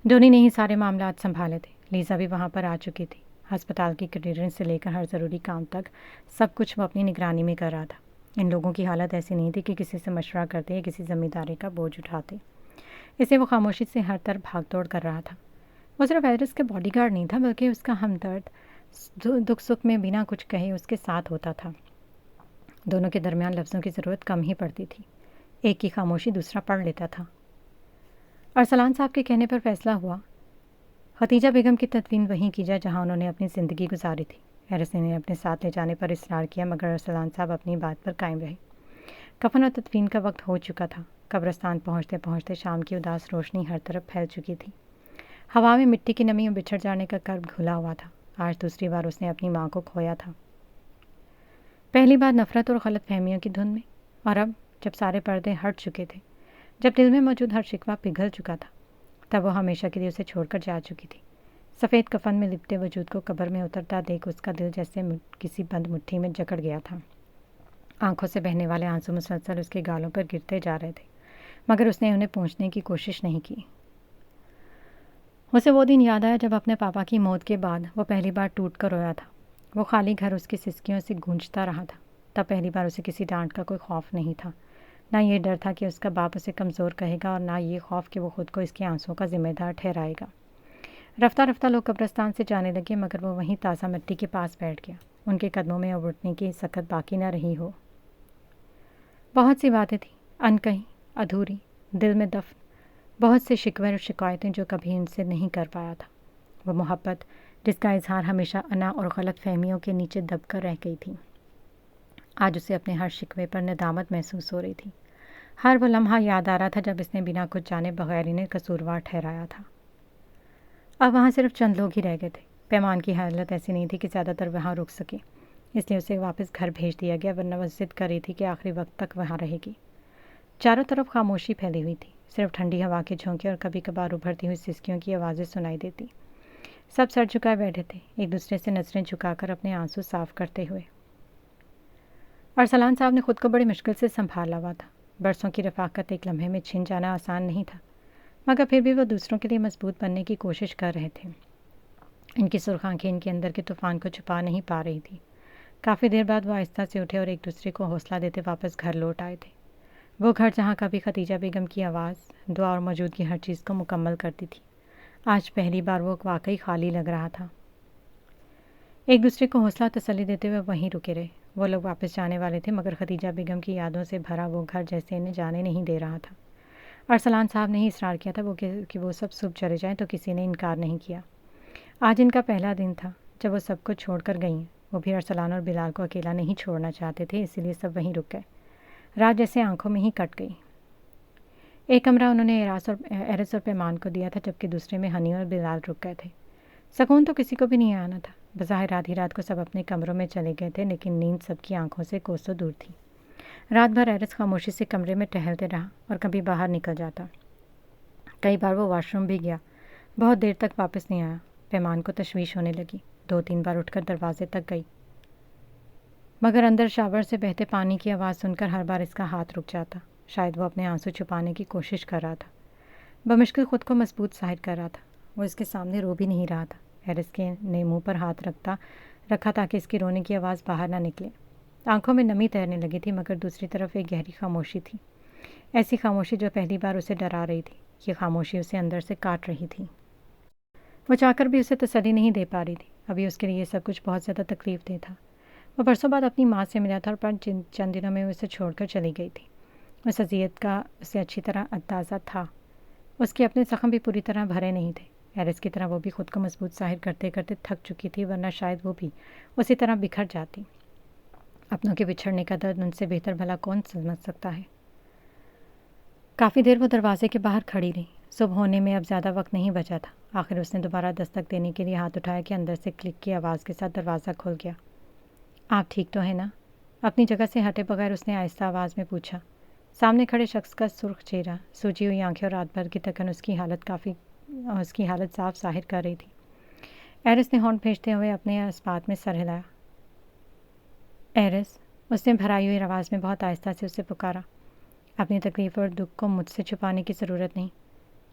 ڈونی نے ہی سارے معاملات سنبھالے تھے۔ لیزا بھی وہاں پر آ چکی تھی۔ ہسپتال کی کلیئرنس سے لے کر ہر ضروری کام تک سب کچھ وہ اپنی نگرانی میں کر رہا تھا۔ ان لوگوں کی حالت ایسی نہیں تھی کہ کسی سے مشورہ کرتے یا کسی ذمہ داری کا بوجھ اٹھاتے، اسے وہ خاموشی سے ہر طرف بھاگ دوڑ کر رہا تھا۔ وہ صرف ایرس کا باڈی گارڈ نہیں تھا بلکہ اس کا ہمدرد، دکھ سکھ میں بنا کچھ کہے اس کے ساتھ ہوتا تھا۔ دونوں کے درمیان لفظوں کی ضرورت کم ہی پڑتی تھی، ایک کی خاموشی دوسرا پڑھ لیتا تھا۔ ارسلان صاحب کے کہنے پر فیصلہ ہوا ختیجہ بیگم کی تدفین وہیں کی جائے جہاں انہوں نے اپنی زندگی گزاری تھی۔ ایرس نے اپنے ساتھ لے جانے پر اصرار کیا مگر ارسلان صاحب اپنی بات پر قائم رہے۔ کفن اور تدفین کا وقت ہو چکا تھا۔ قبرستان پہنچتے پہنچتے شام کی اداس روشنی ہر طرف پھیل چکی تھی۔ ہوا میں مٹی کی نمی اور بچھڑ جانے کا کرب گھلا ہوا تھا۔ آج دوسری بار اس نے اپنی ماں کو کھویا تھا، پہلی بار نفرت اور غلط فہمیوں کی دھن میں، اور اب جب سارے پردے ہٹ چکے تھے، جب دل میں موجود ہر شکوہ پگھل چکا تھا، تب وہ ہمیشہ کے لیے اسے چھوڑ کر جا چکی تھی۔ سفید کفن میں لپٹے وجود کو قبر میں اترتا دیکھ اس کا دل جیسے کسی بند مٹھی میں جکڑ گیا تھا۔ آنکھوں سے بہنے والے آنسو مسلسل اس کے گالوں پر گرتے جا رہے تھے مگر اس نے انہیں پوچھنے کی کوشش نہیں کی۔ اسے وہ دن یاد آیا جب اپنے پاپا کی موت کے بعد وہ پہلی بار ٹوٹ کر رویا تھا۔ وہ خالی گھر اس کی سسکیوں سے گونجتا رہا تھا۔ تب پہلی بار اسے کسی ڈانٹ کا کوئی خوف نہیں تھا۔ نہ یہ ڈر تھا کہ اس کا باپ اسے کمزور کہے گا اور نہ یہ خوف کہ وہ خود کو اس کے آنسوؤں کا ذمہ دار ٹھہرائے گا۔ رفتہ رفتہ لوگ قبرستان سے جانے لگے مگر وہ وہیں تازہ مٹی کے پاس بیٹھ گیا۔ ان کے قدموں میں اب اٹھنے کی سکت باقی نہ رہی ہو۔ بہت سی باتیں تھیں، انکہی، ادھوری، دل میں دفن، بہت سے شکوے اور شکایتیں جو کبھی ان سے نہیں کر پایا تھا۔ وہ محبت جس کا اظہار ہمیشہ انا اور غلط فہمیوں کے نیچے دب کر رہ گئی تھی، آج اسے اپنے ہر شکوے پر ندامت محسوس ہو رہی تھی۔ ہر وہ لمحہ یاد آ رہا تھا جب اس نے بنا کچھ جانے بغیر انہیں قصوروار ٹھہرایا تھا۔ اب وہاں صرف چند لوگ ہی رہ گئے تھے۔ پیمان کی حالت ایسی نہیں تھی کہ زیادہ تر وہاں رک سکے، اس لیے اسے واپس گھر بھیج دیا گیا، ورنہ وہ ضد کر رہی تھی کہ آخری وقت تک وہاں رہے گی۔ چاروں طرف خاموشی پھیلی ہوئی تھی، صرف ٹھنڈی ہوا کے جھونکے اور کبھی کبھار ابھرتی ہوئی سسکیوں کی آوازیں سنائی دیتی۔ سب سر جھکائے بیٹھے تھے، ایک دوسرے سے نظریں جھکا کر اپنے آنسو صاف کرتے ہوئے۔ ارسلان صاحب نے خود کو بڑی مشکل سے سنبھالا ہوا تھا۔ برسوں کی رفاقت ایک لمحے میں چھن جانا آسان نہیں تھا، مگر پھر بھی وہ دوسروں کے لیے مضبوط بننے کی کوشش کر رہے تھے۔ ان کی سرخ آنکھیں ان کے اندر کے طوفان کو چھپا نہیں پا رہی تھی۔ کافی دیر بعد وہ آہستہ سے اٹھے اور ایک دوسرے کو حوصلہ دیتے واپس گھر لوٹ آئے تھے۔ وہ گھر جہاں کبھی خدیجہ بیگم کی آواز، دعا اور موجودگی ہر چیز کو مکمل کرتی تھی، آج پہلی بار وہ واقعی خالی لگ رہا تھا۔ ایک دوسرے کو حوصلہ تسلی دیتے ہوئے وہیں رکے رہے۔ وہ لوگ واپس جانے والے تھے مگر خدیجہ بیگم کی یادوں سے بھرا وہ گھر جیسے انہیں جانے نہیں دے رہا تھا۔ ارسلان صاحب نے ہی اصرار کیا تھا کہ وہ سب صبح چلے جائیں تو کسی نے انکار نہیں کیا۔ آج ان کا پہلا دن تھا جب وہ سب کو چھوڑ کر گئی ہیں۔ وہ بھی ارسلان اور بلال کو اکیلا نہیں چھوڑنا چاہتے تھے، اسی لیے سب وہیں رک گئے۔ رات جیسے آنکھوں میں ہی کٹ گئی۔ ایک کمرہ انہوں نے ایرس اور پیمان کو دیا تھا جبکہ دوسرے میں ہنی اور بلال رک گئے تھے۔ سکون تو کسی کو بھی نہیں آنا تھا۔ بظاہر آدھی رات کو سب اپنے کمروں میں چلے گئے تھے لیکن نیند سب کی آنکھوں سے کوسوں دور تھی۔ رات بھر ایرس خاموشی سے کمرے میں ٹہلتے رہا اور کبھی باہر نکل جاتا۔ کئی بار وہ واش روم بھی گیا، بہت دیر تک واپس نہیں آیا۔ پیمان کو تشویش ہونے لگی، 2-3 بار اٹھ کر دروازے تک گئی مگر اندر شاور سے بہتے پانی کی آواز سن کر ہر بار اس کا ہاتھ رک جاتا۔ شاید وہ اپنے آنسو چھپانے کی کوشش کر رہا تھا، بمشکل خود کو مضبوط ظاہر کر رہا تھا۔ وہ اس کے سامنے رو بھی نہیں رہا تھا۔ ایرس کے نے منہ پر ہاتھ رکھا تاکہ اس کی رونے کی آواز باہر نہ نکلے۔ آنکھوں میں نمی تیرنے لگی تھی مگر دوسری طرف ایک گہری خاموشی تھی، ایسی خاموشی جو پہلی بار اسے ڈرا رہی تھی۔ یہ خاموشی اسے اندر سے کاٹ رہی تھی۔ وہ چاہ کر بھی اسے تسلی نہیں دے پا رہی تھی۔ ابھی اس کے لیے یہ سب کچھ بہت زیادہ تکلیف دہ تھا۔ وہ برسوں بعد اپنی ماں سے ملا تھا اور چند دنوں میں وہ اسے چھوڑ کر چلی گئی تھی۔ اس اذیت کا اسے اچھی طرح اندازہ تھا۔ اس کے اپنے زخم بھی پوری طرح بھرے نہیں تھے۔ ایرس کی طرح وہ بھی خود کو مضبوط ظاہر کرتے کرتے تھک چکی تھی، ورنہ شاید وہ بھی اسی طرح بکھر جاتی۔ اپنوں کے بچھڑنے کا درد ان سے بہتر بھلا کون سمجھ سکتا ہے۔ کافی دیر وہ دروازے کے باہر کھڑی رہی۔ صبح ہونے میں اب زیادہ وقت نہیں بچا تھا۔ آخر اس نے دوبارہ دستک دینے کے لیے ہاتھ اٹھایا کہ اندر سے کلک کی آواز کے ساتھ دروازہ کھل گیا۔ آپ ٹھیک تو ہیں نا؟ اپنی جگہ سے ہٹے بغیر اس نے آہستہ آواز میں پوچھا۔ سامنے کھڑے شخص کا سرخ چہرہ، سوجی ہوئی آنکھیں اور رات بھر کی تکن اس کی حالت صاف ظاہر کر رہی تھی۔ ایرس نے ہونٹ بھیجتے ہوئے اپنے اس بات میں سر ہلایا۔ ایرس، اس نے بھرائی ہوئی آواز میں بہت آہستہ سے اسے پکارا۔ اپنی تکلیف اور دکھ کو مجھ سے چھپانے کی ضرورت نہیں۔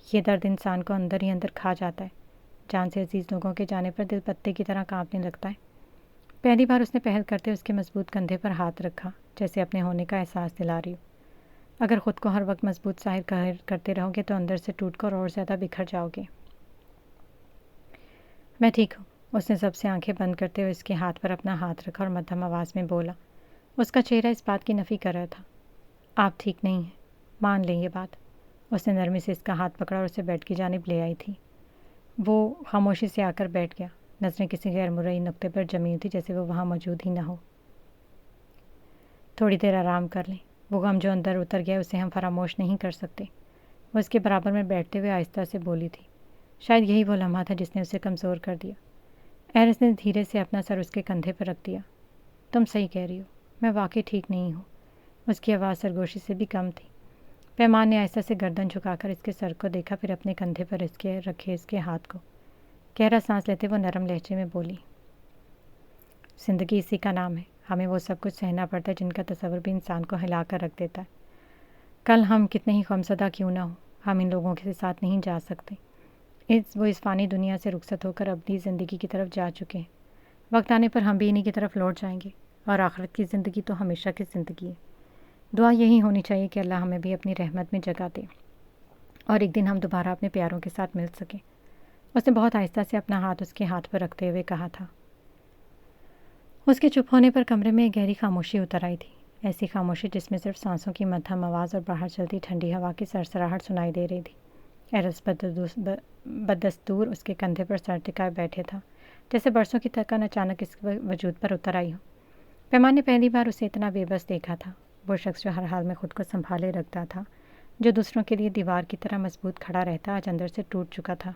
یہ درد انسان کو اندر ہی اندر کھا جاتا ہے۔ جان سے عزیز لوگوں کے جانے پر دل پتے کی طرح کانپنے لگتا ہے۔ پہلی بار اس نے پہل کرتے اس کے مضبوط کندھے پر ہاتھ رکھا، جیسے اپنے ہونے کا احساس دلا رہی ہو۔ اگر خود کو ہر وقت مضبوط ظاہر کرتے رہو گے تو اندر سے ٹوٹ کر اور زیادہ بکھر جاؤ گے۔ میں ٹھیک ہوں، اس نے سب سے آنکھیں بند کرتے ہوئے اس کے ہاتھ پر اپنا ہاتھ رکھا اور مدھم آواز میں بولا۔ اس کا چہرہ اس بات کی نفی کر رہا تھا۔ آپ ٹھیک نہیں ہیں، مان لیں یہ بات۔ اس نے نرمی سے اس کا ہاتھ پکڑا اور اسے بیڈ کی جانب لے آئی تھی۔ وہ خاموشی سے آ کر بیٹھ گیا، نظریں کسی غیر مرئی نقطے پر جمی تھی جیسے وہ وہاں موجود ہی نہ ہو۔ تھوڑی دیر آرام کر لیں، وہ غم جو اندر اتر گیا اسے ہم فراموش نہیں کر سکتے۔ وہ اس کے برابر میں بیٹھتے ہوئے آہستہ سے بولی تھی۔ شاید یہی وہ لمحہ تھا جس نے اسے کمزور کر دیا۔ ایرس نے دھیرے سے اپنا سر اس کے کندھے پر رکھ دیا۔ تم صحیح کہہ رہی ہو، میں واقعی ٹھیک نہیں ہوں۔ اس کی آواز سرگوشی سے بھی کم تھی۔ پیمان نے آہستہ سے گردن جھکا کر اس کے سر کو دیکھا، پھر اپنے کندھے پر رکھے اس کے ہاتھ کو گہرا سانس لیتے وہ نرم لہجے میں بولی۔ زندگی اسی کا نام ہے، ہمیں وہ سب کچھ سہنا پڑتا ہے جن کا تصور بھی انسان کو ہلا کر رکھ دیتا ہے۔ کل ہم کتنے ہی غمزدہ کیوں نہ ہوں، ہم ان لوگوں کے ساتھ نہیں جا سکتے۔ وہ اس فانی دنیا سے رخصت ہو کر ابدی زندگی کی طرف جا چکے ہیں۔ وقت آنے پر ہم بھی انہی کی طرف لوٹ جائیں گے، اور آخرت کی زندگی تو ہمیشہ کی زندگی ہے۔ دعا یہی ہونی چاہیے کہ اللہ ہمیں بھی اپنی رحمت میں جگہ دے اور ایک دن ہم دوبارہ اپنے پیاروں کے ساتھ مل سکیں۔ اس نے بہت آہستہ سے اپنا ہاتھ اس کے ہاتھ پر رکھتے ہوئے کہا تھا۔ اس کے چپ ہونے پر کمرے میں ایک گہری خاموشی اتر آئی تھی، ایسی خاموشی جس میں صرف سانسوں کی مدھم آواز اور باہر چلتی ٹھنڈی ہوا کی سرسراہٹ سنائی دے رہی تھی۔ ایرس بدستور اس کے کندھے پر سر ٹکائے بیٹھے تھا، جیسے برسوں کی تھکن اچانک اس کے وجود پر اتر آئی ہو۔ پیمان نے پہلی بار اسے اتنا بے بس دیکھا تھا، وہ شخص جو ہر حال میں خود کو سنبھالے رکھتا تھا، جو دوسروں کے لیے دیوار کی طرح مضبوط کھڑا رہتا، آج اندر سے ٹوٹ چکا تھا۔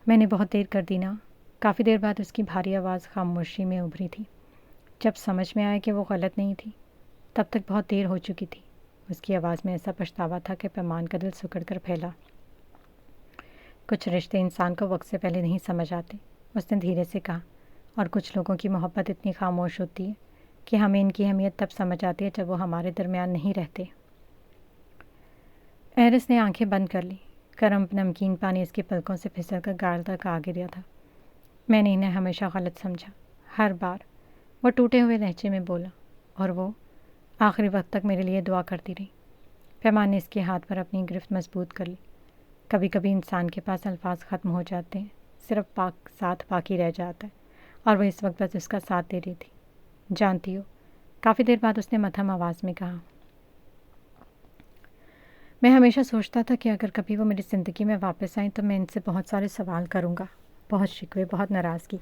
میں نے بہت دیر کر دی نا، کافی دیر بعد اس کی بھاری آواز خاموشی میں ابھری تھی۔ جب سمجھ میں آیا کہ وہ غلط نہیں تھی، تب تک بہت دیر ہو چکی تھی۔ اس کی آواز میں ایسا پچھتاوا تھا کہ پیمان کا دل سکڑ کر پھیلا۔ کچھ رشتے انسان کو وقت سے پہلے نہیں سمجھ آتے، اس نے دھیرے سے کہا، اور کچھ لوگوں کی محبت اتنی خاموش ہوتی ہے کہ ہمیں ان کی اہمیت تب سمجھ آتی ہے جب وہ ہمارے درمیان نہیں رہتے۔ ایرس نے آنکھیں بند کر لی، گرم نمکین پانی اس کی پلکوں سے پھسل کر گال تک آ گرا تھا۔ میں نے انہیں ہمیشہ غلط سمجھا، ہر بار، وہ ٹوٹے ہوئے لہجے میں بولا، اور وہ آخری وقت تک میرے لیے دعا کرتی رہی۔ پیمان نے اس کے ہاتھ پر اپنی گرفت مضبوط کر لی۔ کبھی کبھی انسان کے پاس الفاظ ختم ہو جاتے ہیں، صرف ساتھ باقی رہ جاتا ہے، اور وہ اس وقت بس اس کا ساتھ دے رہی تھی۔ جانتی ہو، کافی دیر بعد اس نے مدھم آواز میں کہا، میں ہمیشہ سوچتا تھا کہ اگر کبھی وہ میری زندگی میں واپس آئیں تو میں ان سے بہت سارے سوال کروں گا، بہت شکوے، بہت ناراضگی۔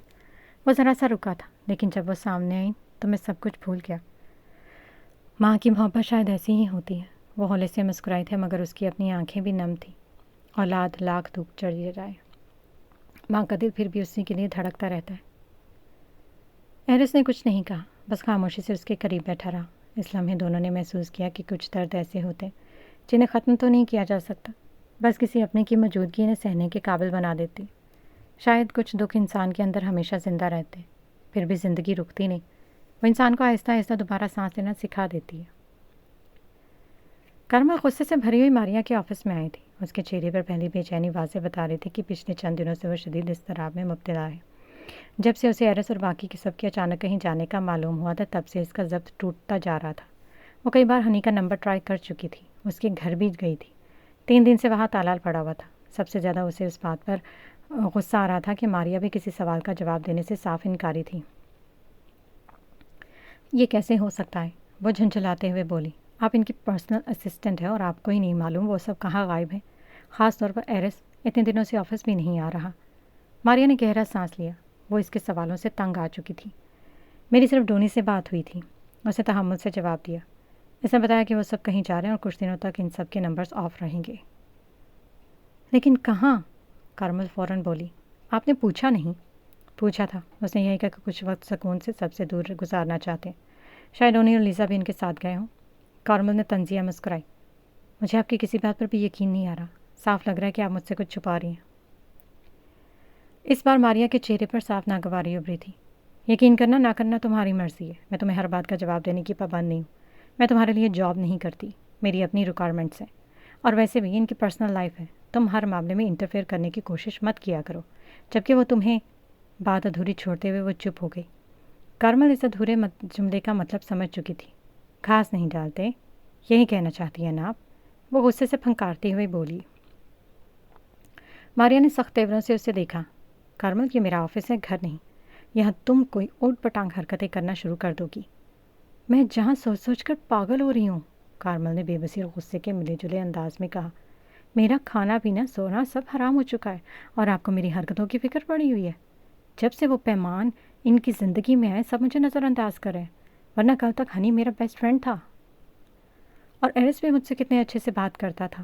وہ ذرا سا رکا تھا، لیکن جب وہ سامنے آئیں تو میں سب کچھ بھول گیا۔ ماں کی محبت شاید ایسی ہی ہوتی ہے۔ وہ ہولے سے مسکرائی تھے، مگر اس کی اپنی آنکھیں بھی نم تھیں۔ اولاد لاکھ دکھ چڑھے جائے، ماں کا دل پھر بھی اسی کے لیے دھڑکتا رہتا ہے۔ ایرس نے کچھ نہیں کہا، بس خاموشی سے اس کے قریب بیٹھا رہا۔ اس لمحے دونوں نے محسوس کیا کہ کچھ درد ایسے ہوتے ہیں جنہیں ختم تو نہیں کیا جا سکتا، بس کسی اپنے کی موجودگی انہیں سہنے کے قابل بنا دیتی۔ شاید کچھ دکھ انسان کے اندر ہمیشہ زندہ رہتے ہیں، پھر بھی زندگی رکتی نہیں، وہ انسان کو آہستہ آہستہ دوبارہ سانس لینا سکھا دیتی ہے۔ کرما غصے سے بھری ہوئی ماریا کے آفس میں آئی تھی۔ اس کے چہرے پر پہلی بے چینی واضح بتا رہی تھی کہ پچھلے چند دنوں سے وہ شدید اضطراب میں مبتلا ہے۔ جب سے اسے ایرس اور باقی کے سب کے اچانک کہیں جانے کا معلوم ہوا تھا، تب سے اس کا ضبط ٹوٹتا جا رہا تھا۔ وہ کئی بار ہنی کا نمبر ٹرائی کر چکی تھی، اس کے گھر بھی گئی تھی، 3 دن سے وہاں تالا پڑا ہوا تھا۔ سب سے زیادہ اسے اس بات پر غصہ آ رہا تھا کہ ماریا بھی کسی سوال کا جواب دینے سے صاف انکاری تھی۔ یہ کیسے ہو سکتا ہے؟ وہ جھنجھلاتے ہوئے بولی، آپ ان کی پرسنل اسسٹنٹ ہے اور آپ کو ہی نہیں معلوم وہ سب کہاں غائب ہیں، خاص طور پر ایرس اتنے دنوں سے آفس بھی نہیں آ رہا۔ ماریا نے گہرا سانس لیا، وہ اس کے سوالوں سے تنگ آ چکی تھی۔ میری صرف ڈونی سے بات ہوئی تھی، اسے تحمل سے جواب دیا۔ اس نے بتایا کہ وہ سب کہیں جا رہے ہیں اور کچھ دنوں تک ان سب کے نمبرز آف رہیں گے۔ لیکن کہاں؟ کارمل فوراً بولی، آپ نے پوچھا نہیں؟ پوچھا تھا، اس نے یہی کہا کہ کچھ وقت سکون سے سب سے دور گزارنا چاہتے ہیں، شاید ڈونی اور لیزا بھی ان کے ساتھ گئے ہوں۔ کارمل نے طنزیہ مسکرائی، مجھے آپ کی کسی بات پر بھی یقین نہیں آ رہا، صاف لگ رہا ہے کہ آپ مجھ سے کچھ چھپا رہی ہیں۔ اس بار ماریا کے چہرے پر صاف ناگواری ابھری تھی۔ یقین کرنا نہ کرنا تمہاری مرضی ہے، میں تمہیں ہر بات کا جواب دینے کی پابند نہیں ہوں، میں تمہارے لیے جاب نہیں کرتی، میری اپنی ریکوائرمنٹس ہیں، اور ویسے بھی ان کی پرسنل لائف ہے، تم ہر معاملے میں انٹرفیئر کرنے کی کوشش مت کیا کرو۔ جبکہ وہ تمہیں بات ادھوری چھوڑتے ہوئے وہ چپ ہو گئی۔ کارمل اس ادھورے جملے کا مطلب سمجھ چکی تھی۔ گھاس نہیں ڈالتے، یہی کہنا چاہتی ہیں نا آپ؟ وہ غصے سے پھنکارتے ہوئے بولی۔ ماریا نے سخت تیوروں سے اسے دیکھا۔ کارمل، یہ میرا آفس ہے، گھر نہیں، یہاں تم کوئی اوٹ پٹانگ حرکتیں کرنا شروع کر دو گی۔ میں جہاں سوچ سوچ کر پاگل ہو رہی ہوں، کارمل نے بے بسی اور غصے کے ملے جلے انداز میں کہا۔ میرا کھانا پینا سونا سب حرام ہو چکا ہے اور آپ کو میری حرکتوں کی فکر پڑی ہوئی ہے۔ جب سے وہ پیمان ان کی زندگی میں آئے سب مجھے نظر انداز کریں، ورنہ کل تک ہنی میرا بیسٹ فرینڈ تھا، اور ایرس بھی مجھ سے کتنے اچھے سے بات کرتا تھا۔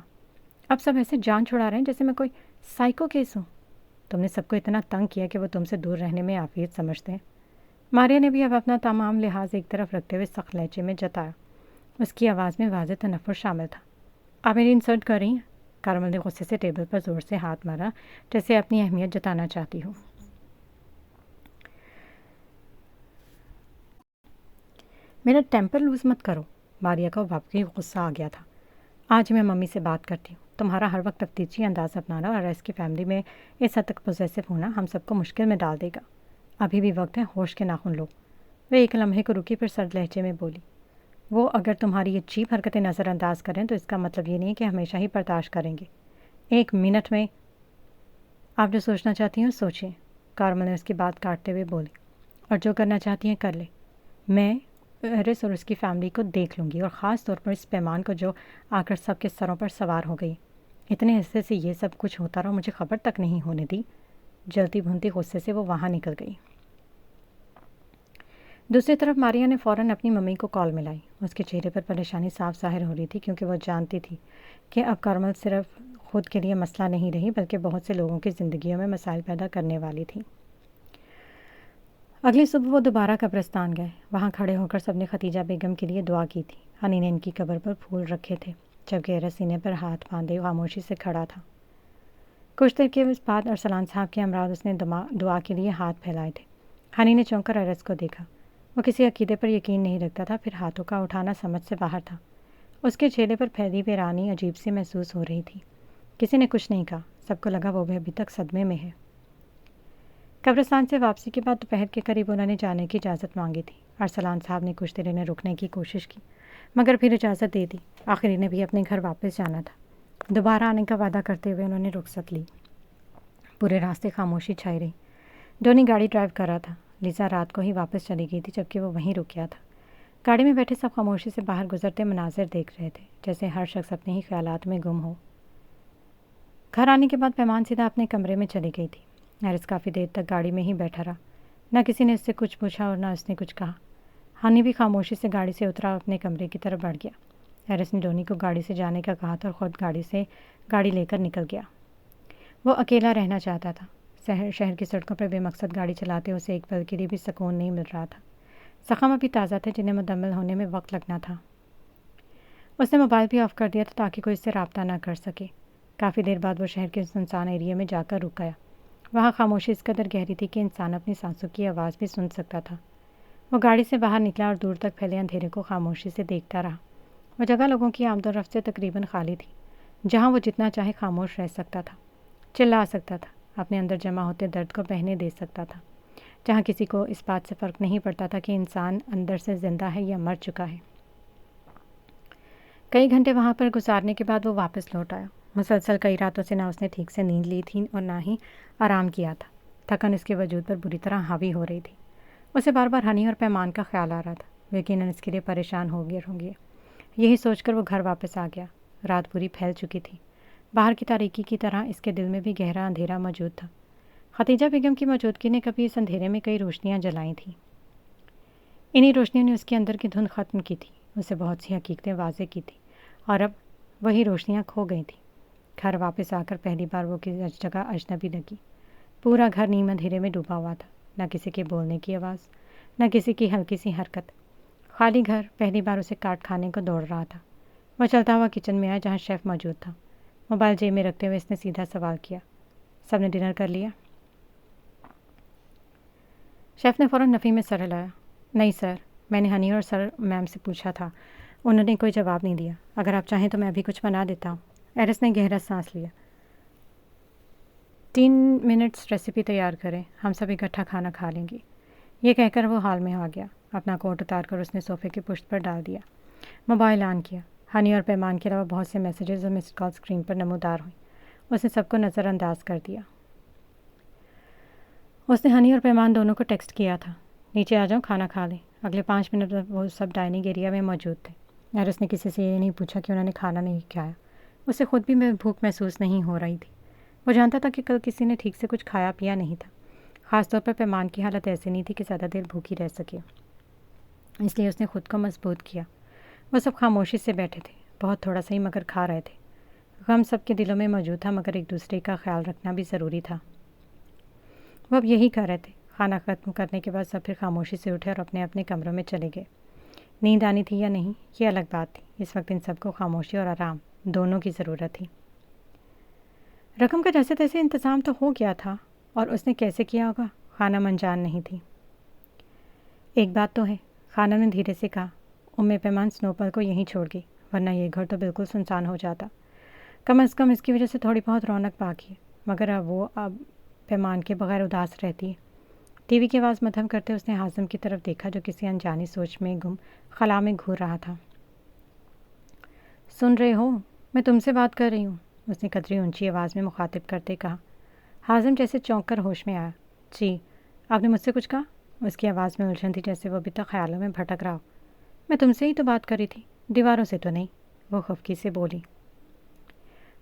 اب سب ایسے جان چھڑا رہے ہیں جیسے میں کوئی سائیکو کیس ہوں۔ تم نے سب کو اتنا تنگ کیا کہ وہ تم سے دور رہنے میں عافیت سمجھتے ہیں۔ ماریا نے بھی اب اپنا تمام لحاظ ایک طرف رکھتے ہوئے سخت لہجے میں جتایا۔ اس کی آواز میں واضح تنفر شامل تھا۔ آپ میری انسلٹ کر رہی ہیں؟ کارمل نے غصے سے ٹیبل پر زور سے ہاتھ مارا، جیسے اپنی اہمیت جتانا چاہتی ہو۔ میرا ٹیمپر لوز مت کرو۔ ماریا کا واقعی غصہ آ گیا تھا۔ آج میں ممی سے بات کرتی ہوں۔ تمہارا ہر وقت تفتیشی انداز اپنانا اور ایس کی فیملی میں اس حد تک پوزیسو ہونا ہم سب کو مشکل میں ڈال دے گا۔ ابھی بھی وقت ہے، ہوش کے ناخن لو۔ وہ ایک لمحے کو رکی، پھر سرد لہجے میں بولی، وہ اگر تمہاری یہ چیپ حرکتیں نظر انداز کریں تو اس کا مطلب یہ نہیں کہ ہمیشہ ہی برداشت کریں گے. 1 منٹ میں آپ جو سوچنا چاہتی ہیں سوچیں. کارمل نے اس کی بات کاٹتے ہوئے بولی. اور جو کرنا چاہتی ہیں کر لیں. میں ایرس اور اس کی فیملی کو دیکھ لوں گی، اور خاص طور پر اس پیمان کو جو آ کر سب کے سروں پر سوار ہو گئی. اتنے حصے سے یہ سب کچھ ہوتا رہا، مجھے خبر تک نہیں ہونے دی. جلتی بھونتی غصے سے وہ وہاں نکل گئی. دوسری طرف ماریا نے فوراً اپنی ممی کو کال ملائی. اس کے چہرے پر پریشانی صاف ظاہر ہو رہی تھی، کیونکہ وہ جانتی تھی کہ اب کارمل صرف خود کے لیے مسئلہ نہیں رہی، بلکہ بہت سے لوگوں کی زندگیوں میں مسائل پیدا کرنے والی تھی. اگلی صبح وہ دوبارہ قبرستان گئے. وہاں کھڑے ہو کر سب نے ختیجہ بیگم کے لیے دعا کی تھی. ہنی نے ان کی قبر پر پھول رکھے تھے، جبکہ ایرس سینے پر ہاتھ باندھے خاموشی سے کھڑا تھا. کچھ دیر کے بعد ارسلان صاحب کے امراض اس نے دعا کے لیے ہاتھ پھیلائے تھے. ہنی نے چونک کر ایرس کو دیکھا. وہ کسی عقیدے پر یقین نہیں رکھتا تھا، پھر ہاتھوں کا اٹھانا سمجھ سے باہر تھا. اس کے چہرے پر پھیلی ویرانی عجیب سی محسوس ہو رہی تھی. کسی نے کچھ نہیں کہا. سب کو لگا وہ بھی ابھی تک صدمے میں ہے. قبرستان سے واپسی کے بعد دوپہر کے قریب انہوں نے جانے کی اجازت مانگی تھی. ارسلان صاحب نے کچھ دیر انہیں رکنے کی کوشش کی، مگر پھر اجازت دے دی. آخر انہیں بھی اپنے گھر واپس جانا تھا. دوبارہ آنے کا وعدہ کرتے ہوئے انہوں نے رخصت لی. پورے راستے خاموشی چھائی رہی. ڈونی گاڑی ڈرائیو کر رہا تھا. لیزا رات کو ہی واپس چلی گئی تھی، جبکہ وہ وہیں رک گیا تھا. گاڑی میں بیٹھے سب خاموشی سے باہر گزرتے مناظر دیکھ رہے تھے، جیسے ہر شخص اپنے ہی خیالات میں گم ہو. گھر آنے کے بعد پیمان سیدھا اپنے کمرے میں چلی گئی تھی. ایرس کافی دیر تک گاڑی میں ہی بیٹھا رہا. نہ کسی نے اس سے کچھ پوچھا اور نہ اس نے کچھ کہا. ہنی بھی خاموشی سے گاڑی سے اترا اور اپنے کمرے کی طرف بڑھ گیا. ایرس نے ڈونی کو گاڑی سے جانے کا کہا تھا اور خود گاڑی لے کر نکل گیا. وہ اکیلا رہنا چاہتا تھا. شہر کی سڑکوں پر بے مقصد گاڑی چلاتے اسے ایک پل کے لیے بھی سکون نہیں مل رہا تھا. زخم ابھی تازہ تھے جنہیں مکمل ہونے میں وقت لگنا تھا. اس نے موبائل بھی آف کر دیا تھا تاکہ کوئی اس سے رابطہ نہ کر سکے. کافی دیر بعد وہ شہر کے سنسان ایریے میں جا کر رک گیا. وہاں خاموشی اس قدر گہری تھی کہ انسان اپنی سانسوں کی آواز بھی سن سکتا تھا. وہ گاڑی سے باہر نکلا اور دور تک پھیلے اندھیرے کو خاموشی سے دیکھتا رہا. وہ جگہ لوگوں کی آمد و رفت سے تقریباً خالی تھی، جہاں وہ جتنا چاہے خاموش رہ سکتا تھا، چلا سکتا تھا، اپنے اندر جمع ہوتے درد کو بہنے دے سکتا تھا، جہاں کسی کو اس بات سے فرق نہیں پڑتا تھا کہ انسان اندر سے زندہ ہے یا مر چکا ہے. کئی گھنٹے وہاں پر گزارنے کے بعد وہ واپس لوٹ آیا. مسلسل کئی راتوں سے نہ اس نے ٹھیک سے نیند لی تھی اور نہ ہی آرام کیا تھا. تھکن اس کے وجود پر بری طرح حاوی ہو رہی تھی. اسے بار بار ہنی اور پیمان کا خیال آ رہا تھا. یقیناً اس کے لیے پریشان ہو گئے. یہی سوچ کر وہ گھر واپس آ گیا. رات پوری پھیل چکی تھی. باہر کی تاریکی کی طرح اس کے دل میں بھی گہرا اندھیرا موجود تھا. ختیجہ بیگم کی موجودگی نے کبھی اس اندھیرے میں کئی روشنیاں جلائی تھیں. انہی روشنیوں نے اس کے اندر کی دھند ختم کی تھی، اسے بہت سی حقیقتیں واضح کی تھی، اور اب وہی روشنیاں کھو گئی تھیں. گھر واپس آ کر پہلی بار وہ کسی جگہ اجنبی لگی. پورا گھر نیم اندھیرے میں ڈوبا ہوا تھا. نہ کسی کے بولنے کی آواز، نہ کسی کی ہلکی سی حرکت. خالی گھر پہلی بار اسے کاٹ کھانے کو دوڑ رہا تھا. وہ چلتا ہوا کچن میں آیا جہاں شیف موجود تھا. موبائل جیب میں رکھتے ہوئے اس نے سیدھا سوال کیا، سب نے ڈنر کر لیا؟ شیف نے فوراً نفی میں سر ہلایا. نہیں سر، میں نے ہنی اور سر میم سے پوچھا تھا، انہوں نے کوئی جواب نہیں دیا. اگر آپ چاہیں تو میں ابھی کچھ بنا دیتا ہوں. ایرس نے گہرا سانس لیا. 3 منٹس ریسیپی تیار کریں، ہم سب اکٹھا کھانا کھا لیں گے. یہ کہہ کر وہ ہال میں آ گیا. اپنا کوٹ اتار کر اس نے صوفے کی پشت پر ڈال دیا. موبائل آن کیا. ہنی اور پیمان کے علاوہ بہت سے میسیجز اور مسڈ کال اسکرین پر نمودار ہوئیں. اس نے سب کو نظر انداز کر دیا. اس نے ہنی اور پیمان دونوں کو ٹیکسٹ کیا تھا، نیچے آ جاؤ، کھانا کھا لیں. اگلے 5 منٹ وہ سب ڈائننگ ایریا میں موجود تھے. ایرس نے کسی سے یہ نہیں پوچھا کہ انہوں نے کھانا نہیں کھایا. اسے خود بھی بھوک محسوس نہیں ہو رہی تھی. وہ جانتا تھا کہ کل کسی نے ٹھیک سے کچھ کھایا پیا نہیں تھا. خاص طور پر پیمان کی حالت ایسی نہیں تھی کہ زیادہ دیر بھوکی رہ سکے. اس لیے اس نے خود کو مضبوط کیا. وہ سب خاموشی سے بیٹھے تھے، بہت تھوڑا سا ہی مگر کھا رہے تھے. غم سب کے دلوں میں موجود تھا، مگر ایک دوسرے کا خیال رکھنا بھی ضروری تھا. وہ اب یہی کر رہے تھے. کھانا ختم کرنے کے بعد سب پھر خاموشی سے اٹھے اور اپنے اپنے کمروں میں چلے گئے. نیند آنی تھی یا نہیں یہ الگ بات تھی. اس وقت ان سب کو خاموشی اور آرام دونوں کی ضرورت تھی. رقم کا جیسے تیسے انتظام تو ہو گیا تھا، اور اس نے کیسے کیا ہوگا خانم انجان نہیں تھی. ایک بات تو ہے، خانم نے دھیرے سے کہا، پیمان سنوپل کو یہیں چھوڑ گئی، ورنہ یہ گھر تو بالکل سنسان ہو جاتا. کم از کم اس کی وجہ سے تھوڑی بہت رونق باقی ہے. مگر اب پیمان کے بغیر اداس رہتی ہے. ٹی وی کی آواز مدھم کرتے اس نے حازم کی طرف دیکھا جو کسی انجانی سوچ میں گم خلا میں گھور رہا تھا۔ سن رہے ہو؟ میں تم سے بات کر رہی ہوں، اس نے قدری اونچی آواز میں مخاطب کرتے کہا۔ حازم جیسے چونک کر ہوش میں آیا۔ جی، آپ نے مجھ سے کچھ کہا؟ اس کی آواز میں الجھن تھی جیسے وہ ابھی تک خیالوں میں بھٹک رہا ہو۔ میں تم سے ہی تو بات کر رہی تھی، دیواروں سے تو نہیں، وہ خفگی سے بولی۔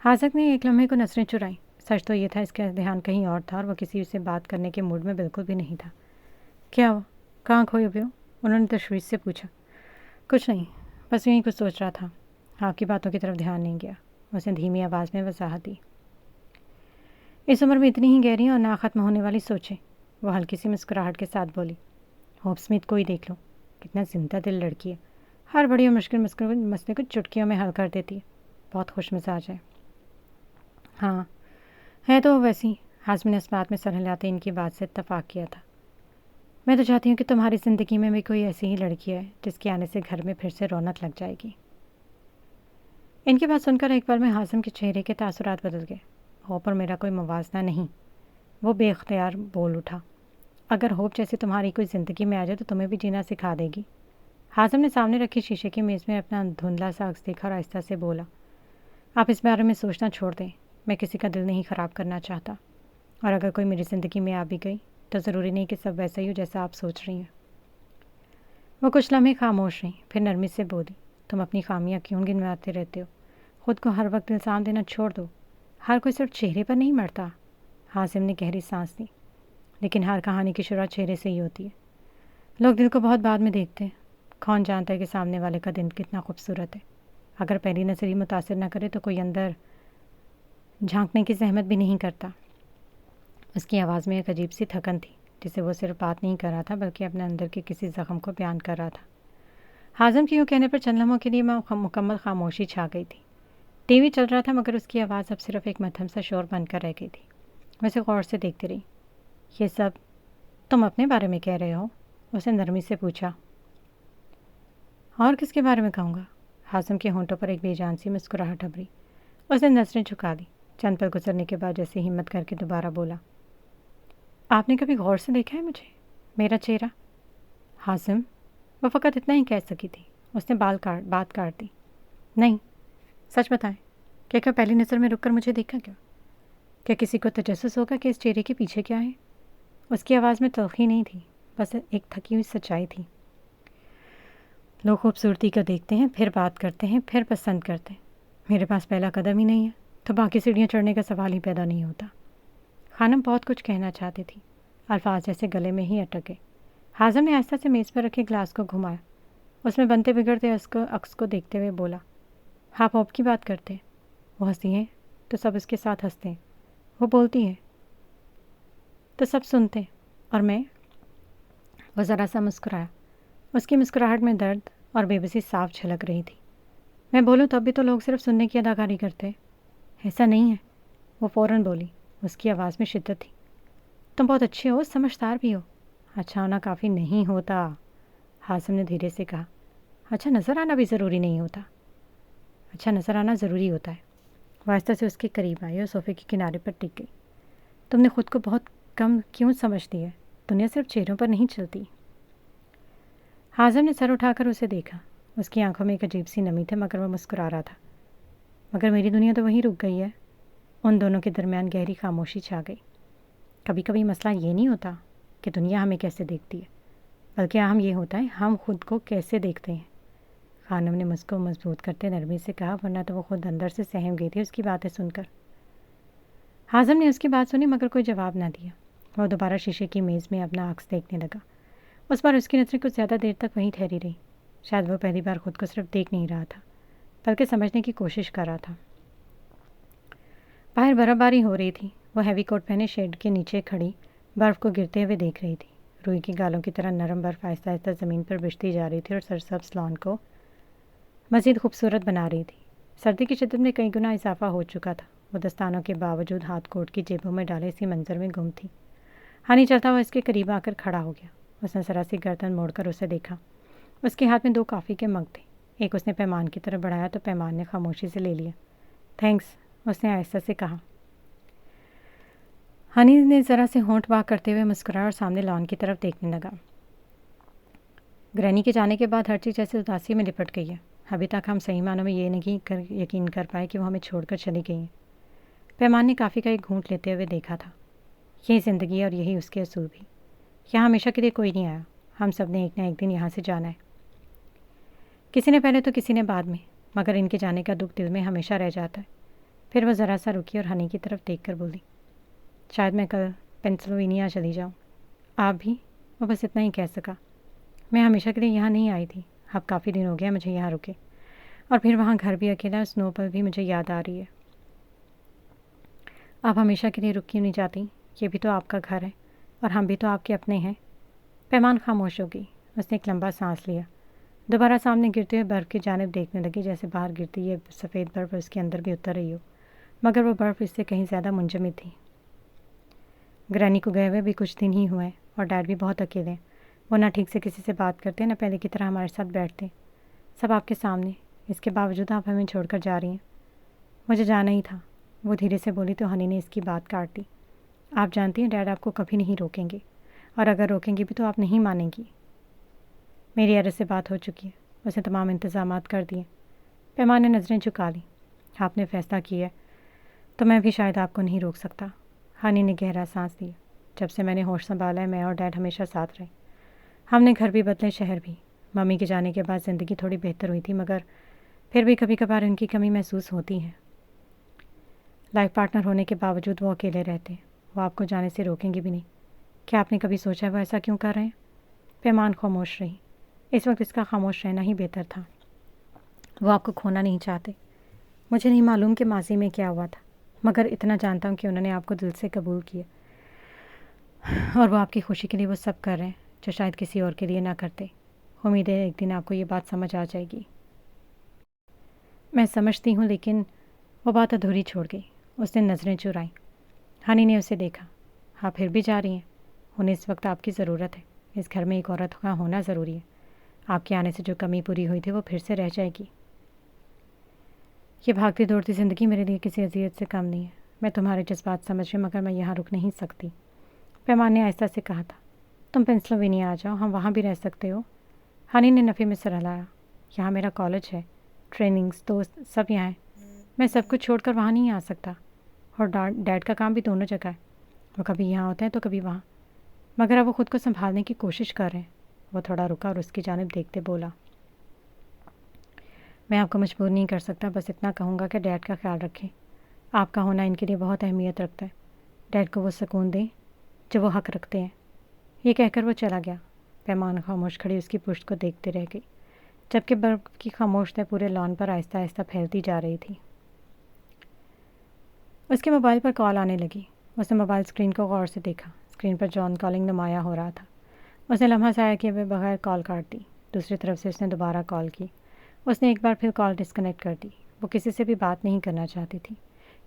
حازم نے ایک لمحے کو نظریں چرائیں۔ سچ تو یہ تھا اس کا دھیان کہیں اور تھا اور وہ کسی سے بات کرنے کے موڈ میں بالکل بھی نہیں تھا۔ کیا ہوا؟ کہاں کھوئے ہوئے ہو؟ انہوں نے تشویش سے پوچھا۔ کچھ نہیں، بس یہیں کچھ سوچ رہا تھا، آپ کی باتوں کی طرف دھیان نہیں گیا، اس نے دھیمی آواز میں وضاحت دی۔ اس عمر میں اتنی ہی گہری اور نہ ختم ہونے والی سوچیں، وہ ہلکی سی مسکراہٹ کے ساتھ بولی۔ ہوپ اسمتھ کو ہی دیکھ لو، کتنا زندہ دل لڑکی ہے، ہر بڑی اور مشکل مسئلے کو چٹکیوں میں حل کر دیتی ہے، بہت خوش مزاج ہے۔ ہاں ہے تو ویسی، حازم نے اس بات میں سر ہلاتے ان کی بات سے اتفاق کیا تھا۔ میں تو چاہتی ہوں کہ تمہاری زندگی میں بھی کوئی ایسی ہی لڑکی ہے جس کے آنے سے گھر میں پھر سے رونق لگ جائے گی۔ ان کی بات سن کر ایک پل میں حازم کے چہرے کے تاثرات بدل گئے۔ ہوپ اور میرا کوئی موازنہ نہیں، وہ بے اختیار بول اٹھا۔ اگر ہوپ جیسے تمہاری کوئی زندگی میں آ جائے تو تمہیں بھی جینا سکھا دے گی۔ حازم نے سامنے رکھی شیشے کی میز میں اپنا دھندلا سا عکس دیکھا اور آہستہ سے بولا۔ آپ اس بارے میں سوچنا چھوڑ دیں، میں کسی کا دل نہیں خراب کرنا چاہتا، اور اگر کوئی میری زندگی میں آ بھی گئی تو ضروری نہیں کہ سب ویسا ہی ہو جیسا آپ سوچ رہی ہیں۔ وہ کچھ لمحے خاموش رہیں، پھر نرمی سے بولی۔ تم اپنی خامیاں کیوں گنواتے رہتے ہو؟ خود کو ہر وقت الزام دینا چھوڑ دو، ہر کوئی صرف چہرے پر نہیں مرتا۔ حازم نے گہری سانس لی۔ لیکن ہر کہانی کی شروعات چہرے سے ہی ہوتی ہے، لوگ دل کو بہت بعد میں دیکھتے ہیں۔ کون جانتا ہے کہ سامنے والے کا دل کتنا خوبصورت ہے؟ اگر پہلی نظر ہی متاثر نہ کرے تو کوئی اندر جھانکنے کی زحمت بھی نہیں کرتا۔ اس کی آواز میں ایک عجیب سی تھکن تھی جسے وہ صرف بات نہیں کر رہا تھا بلکہ اپنے اندر کے کسی زخم کو بیان کر رہا تھا۔ حازم کے یوں کہنے پر چند لمحوں کے لیے مکمل خاموشی چھا گئی تھی۔ ٹی وی چل رہا تھا مگر اس کی آواز اب صرف ایک مدھم سا شور بن کر رہ گئی تھی۔ ویسے غور سے دیکھتی رہی۔ یہ سب تم اپنے بارے میں کہہ رہے ہو؟ اس نے نرمی سے پوچھا۔ اور کس کے بارے میں کہوں گا؟ حازم کے ہونٹوں پر ایک بے جان سی مسکراہٹ ابھری۔ اس نے نظریں جھکا دی، چند پل گزرنے کے بعد جیسے ہمت کر کے دوبارہ بولا۔ آپ نے کبھی غور سے دیکھا ہے مجھے، میرا چہرہ؟ حازم، وہ فقط اتنا ہی کہہ سکی تھی۔ اس نے بات کاٹ دی۔ نہیں، سچ بتائیں، کیا پہلی نظر میں رک کر مجھے دیکھا کیا کسی کو تجسس ہوگا کہ اس چہرے کے پیچھے کیا ہے؟ اس کی آواز میں تلخی نہیں تھی، بس ایک تھکی ہوئی سچائی تھی۔ لوگ خوبصورتی کو دیکھتے ہیں، پھر بات کرتے ہیں، پھر پسند کرتے ہیں۔ میرے پاس پہلا قدم ہی نہیں ہے تو باقی سیڑھیاں چڑھنے کا سوال ہی پیدا نہیں ہوتا۔ خانم بہت کچھ کہنا چاہتی تھی، الفاظ جیسے گلے میں ہی اٹک گئے۔ حازم نے آہستہ سے میز پر رکھے گلاس کو گھمایا، اس میں بنتے بگڑتے عکس کو دیکھتے ہوئے بولا۔ آپ ہوپ کی بات کرتے ہیں، وہ ہنسی ہیں تو سب اس کے ساتھ ہنستے ہیں، وہ بولتی ہے تو سب سنتے ہیں، اور میں؟ وہ ذرا سا مسکرایا، اس کی مسکراہٹ میں درد اور بے بسی صاف جھلک رہی تھی۔ میں بولوں تب بھی تو لوگ صرف سننے کی اداکاری کرتے ہیں، ایسا نہیں ہے، وہ فوراً بولی، اس کی آواز میں شدت تھی۔ تم بہت اچھے ہو، سمجھدار بھی ہو۔ اچھا ہونا کافی نہیں ہوتا، حازم نے دھیرے سے کہا۔ اچھا نظر آنا بھی ضروری نہیں ہوتا۔ اچھا نظر آنا ضروری ہوتا ہے۔ وہ آہستہ سے اس کے قریب آئی اور صوفے کے کنارے پر ٹک گئی۔ تم نے خود کو بہت کم کیوں سمجھتی ہے؟ دنیا صرف چہروں پر نہیں چلتی۔ حازم نے سر اٹھا کر اسے دیکھا، اس کی آنکھوں میں ایک عجیب سی نمی تھی مگر وہ مسکرا رہا تھا۔ مگر میری دنیا تو وہیں رک گئی ہے۔ ان دونوں کے درمیان گہری خاموشی چھا گئی۔ کبھی کبھی مسئلہ یہ نہیں ہوتا کہ دنیا ہمیں کیسے دیکھتی ہے، بلکہ اہم یہ ہوتا ہے ہم خود کو کیسے دیکھتے ہیں۔ خانم نے مجھ کو مضبوط کرتے نرمی سے کہا، ورنہ تو وہ خود اندر سے سہم گئی تھی اس کی باتیں سن کر۔ حازم نے اس کی بات سنی مگر کوئی جواب نہ دیا۔ وہ دوبارہ شیشے کی میز میں اپنا عکس دیکھنے لگا۔ اس بار اس کی نظریں کچھ زیادہ دیر تک وہیں ٹھہری رہی۔ شاید وہ پہلی بار خود کو صرف دیکھ نہیں رہا تھا بلکہ سمجھنے کی کوشش کر رہا تھا۔ باہر برف باری ہو رہی تھی۔ وہ ہیوی کوٹ پہنے شیڈ کے نیچے کھڑی برف کو گرتے ہوئے دیکھ رہی تھی۔ روئی کی گالوں کی طرح نرم برف آہستہ آہستہ زمین پر بچھتی جا رہی تھی اور سرسبز لان کو مزید خوبصورت بنا رہی تھی۔ سردی کی شدت میں کئی گنا اضافہ ہو چکا تھا۔ وہ دستانوں کے باوجود ہاتھ کوٹ کی جیبوں میں ڈالے اسی منظر میں گم تھی۔ ہانی چلتا ہوا اس کے قریب آ کر کھڑا ہو گیا۔ اس نے ذرا سی گردن موڑ کر اسے دیکھا۔ اس کے ہاتھ میں 2 کافی کے مگ تھے۔ ایک اس نے پیمان کی طرف بڑھایا تو پیمان نے خاموشی سے لے لیا۔ تھینکس، اس نے آہستہ سے کہا۔ ہنی نے ذرا سے ہونٹ باغ کرتے ہوئے مسکرایا اور سامنے لان کی طرف دیکھنے لگا۔ گرینی کے جانے کے بعد ہر چیز جیسے اداسی میں لپٹ گئی ہے۔ ابھی تک ہم صحیح معنوں میں یہ نہیں یقین کر پائے کہ وہ ہمیں چھوڑ کر چلی گئی ہیں۔ پیمان نے کافی کا ایک گھونٹ لیتے ہوئے دیکھا تھا۔ یہی زندگی ہے اور یہی اس کے اصول بھی۔ یہاں ہمیشہ کے لیے کوئی نہیں آیا، ہم سب نے ایک نہ ایک دن یہاں سے جانا ہے، کسی نے پہلے تو کسی نے بعد میں، مگر ان کے جانے کا دکھ دل میں ہمیشہ رہ جاتا ہے۔ پھر وہ ذرا سا رکی اور ہنی کی طرف دیکھ کر بولی، شاید میں کل پینسلوینیا چلی جاؤں۔ آپ بھی؟ وہ بس اتنا ہی کہہ سکا۔ میں ہمیشہ کے لیے یہاں نہیں آئی تھی، اب کافی دن ہو گیا مجھے یہاں رکے، اور پھر وہاں گھر بھی اکیلا، سنو پر بھی مجھے یاد آ رہی ہے۔ آپ ہمیشہ کے لیے رک کیوں نہیں جاتی؟ یہ بھی تو آپ کا گھر ہے اور ہم بھی تو آپ کے اپنے ہیں۔ پیمان خاموش ہو گئی۔ اس نے ایک لمبا سانس لیا، دوبارہ سامنے گرتے ہوئے برف کی جانب دیکھنے لگی، جیسے باہر گرتی یہ سفید برف اس کے اندر بھی اتر رہی ہو، مگر وہ برف اس سے کہیں زیادہ منجمد تھی۔ گرانی کو گئے ہوئے بھی کچھ دن ہی ہوئے اور ڈیڈ بھی بہت اکیلے ہیں۔ وہ نہ ٹھیک سے کسی سے بات کرتے نہ پہلے کی طرح ہمارے ساتھ بیٹھتے، سب آپ کے سامنے، اس کے باوجود آپ ہمیں چھوڑ کر جا رہی ہیں۔ مجھے جانا ہی تھا، وہ دھیرے سے بولی تو ہنی نے اس کی بات کاٹ دی۔ آپ جانتی ہیں ڈیڈ آپ کو کبھی نہیں روکیں گے، اور اگر روکیں گی بھی تو آپ نہیں مانیں گی۔ میری عرض سے بات ہو چکی ہے، اس نے تمام انتظامات کر دیے۔ پیمان نے نظریں جھکا لی۔ آپ نے فیصلہ کیا ہے تو میں بھی شاید آپ کو نہیں روک سکتا۔ ہنی نے گہرا سانس لیا۔ جب سے میں نے ہوش سنبھالا ہے میں اور ڈیڈ ہمیشہ ساتھ رہے، ہم نے گھر بھی بدلے، شہر بھی۔ ممی کے جانے کے بعد زندگی تھوڑی بہتر ہوئی تھی، مگر پھر بھی کبھی کبھار ان کی کمی محسوس ہوتی ہے۔ لائف پارٹنر ہونے کے باوجود وہ اکیلے رہتے ہیں، وہ آپ کو جانے سے روکیں گے بھی نہیں۔ کیا آپ نے کبھی سوچا وہ ایسا کیوں کر رہے ہیں؟ پیمان خاموش رہی۔ اس وقت اس کا خاموش رہنا ہی بہتر تھا۔ وہ آپ کو کھونا نہیں چاہتے۔ مجھے نہیں معلوم کہ ماضی میں کیا ہوا تھا، مگر اتنا جانتا ہوں کہ انہوں نے آپ کو دل سے قبول کیا، اور وہ آپ کی خوشی کے لیے وہ سب کر رہے ہیں جو شاید کسی اور کے لیے نہ کرتے۔ امید ہے ایک دن آپ کو یہ بات سمجھ آ جائے گی۔ میں سمجھتی ہوں، لیکن وہ بات ادھوری چھوڑ گئی۔ اس نے نظریں چرائیں۔ ہنی نے اسے دیکھا۔ آپ پھر بھی جا رہی ہیں؟ انہیں اس وقت آپ کی ضرورت ہے، اس گھر میں ایک عورت کا ہونا ضروری ہے۔ آپ کے آنے سے جو کمی پوری ہوئی تھی وہ پھر سے رہ جائے گی۔ یہ بھاگتی دوڑتی زندگی میرے لیے کسی اذیت سے کم نہیں ہے۔ میں تمہارے جذبات سمجھ رہی، مگر میں یہاں رک نہیں سکتی۔ پیمان نے آہستہ سے کہا تھا، تم پینسلوینیا آ جاؤ، ہم وہاں بھی رہ سکتے ہو۔ ہنی نے نفی میں سر ہلایا۔ یہاں میرا کالج ہے، ٹریننگز، دوست سب یہاں ہیں، میں سب کچھ چھوڑ کر وہاں نہیں آ سکتا، اور ڈیڈ کا کام بھی دونوں جگہ ہے، وہ کبھی یہاں ہوتا ہے تو کبھی وہاں، مگر اب وہ خود کو سنبھالنے کی کوشش کر رہے ہیں۔ وہ تھوڑا رکا اور اس کی جانب دیکھتے بولا، میں آپ کو مجبور نہیں کر سکتا، بس اتنا کہوں گا کہ ڈیڈ کا خیال رکھیں، آپ کا ہونا ان کے لیے بہت اہمیت رکھتا ہے، ڈیڈ کو وہ سکون دیں جو وہ حق رکھتے ہیں۔ یہ کہہ کر وہ چلا گیا۔ پیمان خاموش کھڑی اس کی پشت کو دیکھتے رہ گئی، جبکہ برف کی خاموش تہ پورے لان پر آہستہ آہستہ پھیلتی جا رہی تھی۔ اس کے موبائل پر کال آنے لگی۔ اس نے موبائل اسکرین کو غور سے دیکھا۔ اسکرین پر جان کالنگ نمایاں ہو رہا تھا۔ اس نے لمحہ ضائع کیے ہوئے بغیر کال کاٹ دی۔ دوسری طرف سے اس نے دوبارہ کال کی۔ اس نے ایک بار پھر کال ڈسکنیکٹ کر دی۔ وہ کسی سے بھی بات نہیں کرنا چاہتی تھی،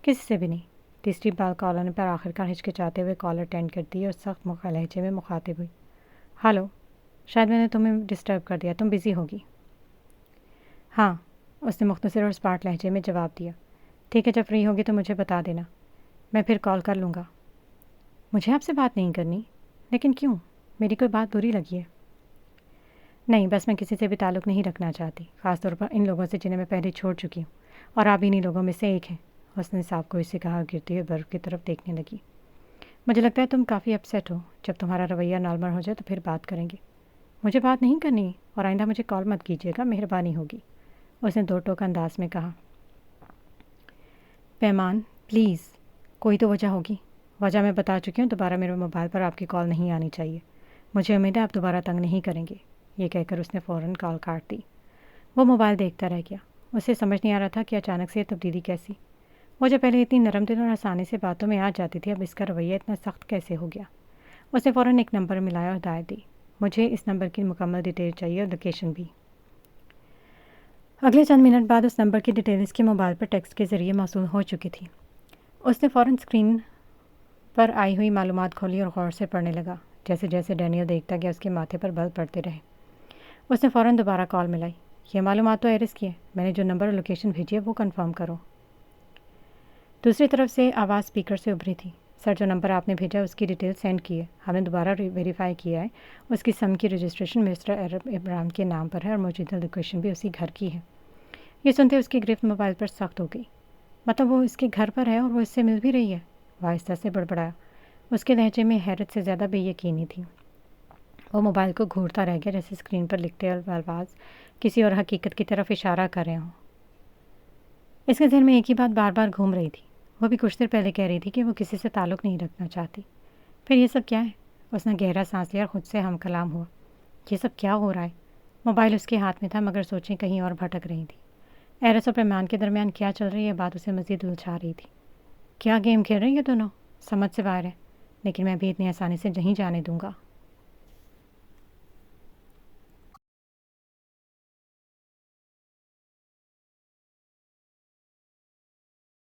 کسی سے بھی نہیں۔ تیسری بار کال آنے پر آخرکار ہچکچاتے ہوئے کال اٹینڈ کر دی اور سخت لہجے میں مخاطب ہوئی، ہلو، شاید میں نے تمہیں ڈسٹرب کر دیا، تم بزی ہوگی؟ ہاں، اس نے مختصر اور اسپاٹ لہجے میں جواب دیا۔ ٹھیک ہے، جب فری ہوگی تو مجھے بتا دینا، میں پھر کال کر لوں گا۔ مجھے آپ سے بات نہیں کرنی؟ لیکن کیوں؟ میری کوئی بات بری لگی ہے؟ نہیں، بس میں کسی سے بھی تعلق نہیں رکھنا چاہتی، خاص طور پر ان لوگوں سے جنہیں میں پہلے چھوڑ چکی ہوں، اور آپ انہیں لوگوں میں سے ایک ہیں۔ اس نے صاحب کو اسے کہا، گرتی ہوئے برف کی طرف دیکھنے لگی۔ مجھے لگتا ہے تم کافی اپسیٹ ہو، جب تمہارا رویہ نارمل ہو جائے تو پھر بات کریں گے۔ مجھے بات نہیں کرنی، اور آئندہ مجھے کال مت کیجیے گا، مہربانی ہوگی، اس نے دو ٹوک انداز میں کہا۔ پیمان پلیز، کوئی تو وجہ ہوگی۔ وجہ میں بتا چکی ہوں، دوبارہ میرے موبائل پر آپ کی کال نہیں آنی چاہیے۔ مجھے امید ہے آپ دوبارہ تنگ نہیں کریں گے۔ یہ کہہ کر اس نے فوراً کال کاٹ دی۔ وہ موبائل دیکھتا رہ گیا۔ اسے سمجھ نہیں آ رہا تھا کہ اچانک سے یہ تبدیلی کیسی۔ وہ جو پہلے اتنی نرم دل اور آسانی سے باتوں میں آ جاتی تھی، اب اس کا رویہ اتنا سخت کیسے ہو گیا؟ اس نے فوراً ایک نمبر ملایا اور ہدایت دی، مجھے اس نمبر کی مکمل ڈیٹیل چاہیے اور لوکیشن بھی۔ اگلے چند منٹ بعد اس نمبر کی ڈیٹیل اس کے موبائل پر ٹیکسٹ کے ذریعے موصول ہو چکی تھی۔ اس نے فوراً اسکرین پر آئی ہوئی معلومات کھولی اور غور سے پڑھنے لگا۔ جیسے جیسے ڈینیل دیکھتا گیا اس کے ماتھے پر بل پڑتے رہے۔ اس نے فوراً دوبارہ کال ملائی، یہ معلومات تو ایرس کی ہے، میں نے جو نمبر اور لوکیشن بھیجی ہے وہ کنفرم کرو۔ دوسری طرف سے آواز اسپیکر سے ابھری تھی، سر جو نمبر آپ نے بھیجا اس کی ڈیٹیل سینڈ کی ہے، ہم نے دوبارہ ویریفائی کیا ہے، اس کی سم کی رجسٹریشن مسٹر عرب ابراہیم کے نام پر ہے اور موجودہ لوکیشن بھی اسی گھر کی ہے۔ یہ سنتے اس کی گرفت موبائل پر سخت ہو گئی۔ مطلب وہ اس کے گھر پر ہے اور وہ اس سے مل بھی رہی ہے؟ وہ آہستہ سے بڑبڑایا۔ اس کے لہجے میں حیرت سے زیادہ بے یقینی تھی۔ وہ موبائل کو گھورتا رہ گیا جیسے اسکرین پر لکھتے الفاظ کسی اور حقیقت کی طرف اشارہ کر رہے ہوں۔ اس کے ذہن میں ایک ہی بات بار بار گھوم رہی تھی۔ وہ بھی کچھ دیر پہلے کہہ رہی تھی کہ وہ کسی سے تعلق نہیں رکھنا چاہتی، پھر یہ سب کیا ہے؟ اس نے گہرا سانس لیا اور خود سے ہم کلام ہوا، یہ سب کیا ہو رہا ہے؟ موبائل اس کے ہاتھ میں تھا مگر سوچیں کہیں اور بھٹک رہی تھی۔ ایرس اور پیمان کے درمیان کیا چل رہی ہے بات اسے مزید الجھا رہی تھی۔ کیا گیم کھیل رہے ہیں یہ دونوں؟ سمجھ سے باہر ہے، لیکن میں بھی اتنی آسانی سے نہیں جانے دوں گا۔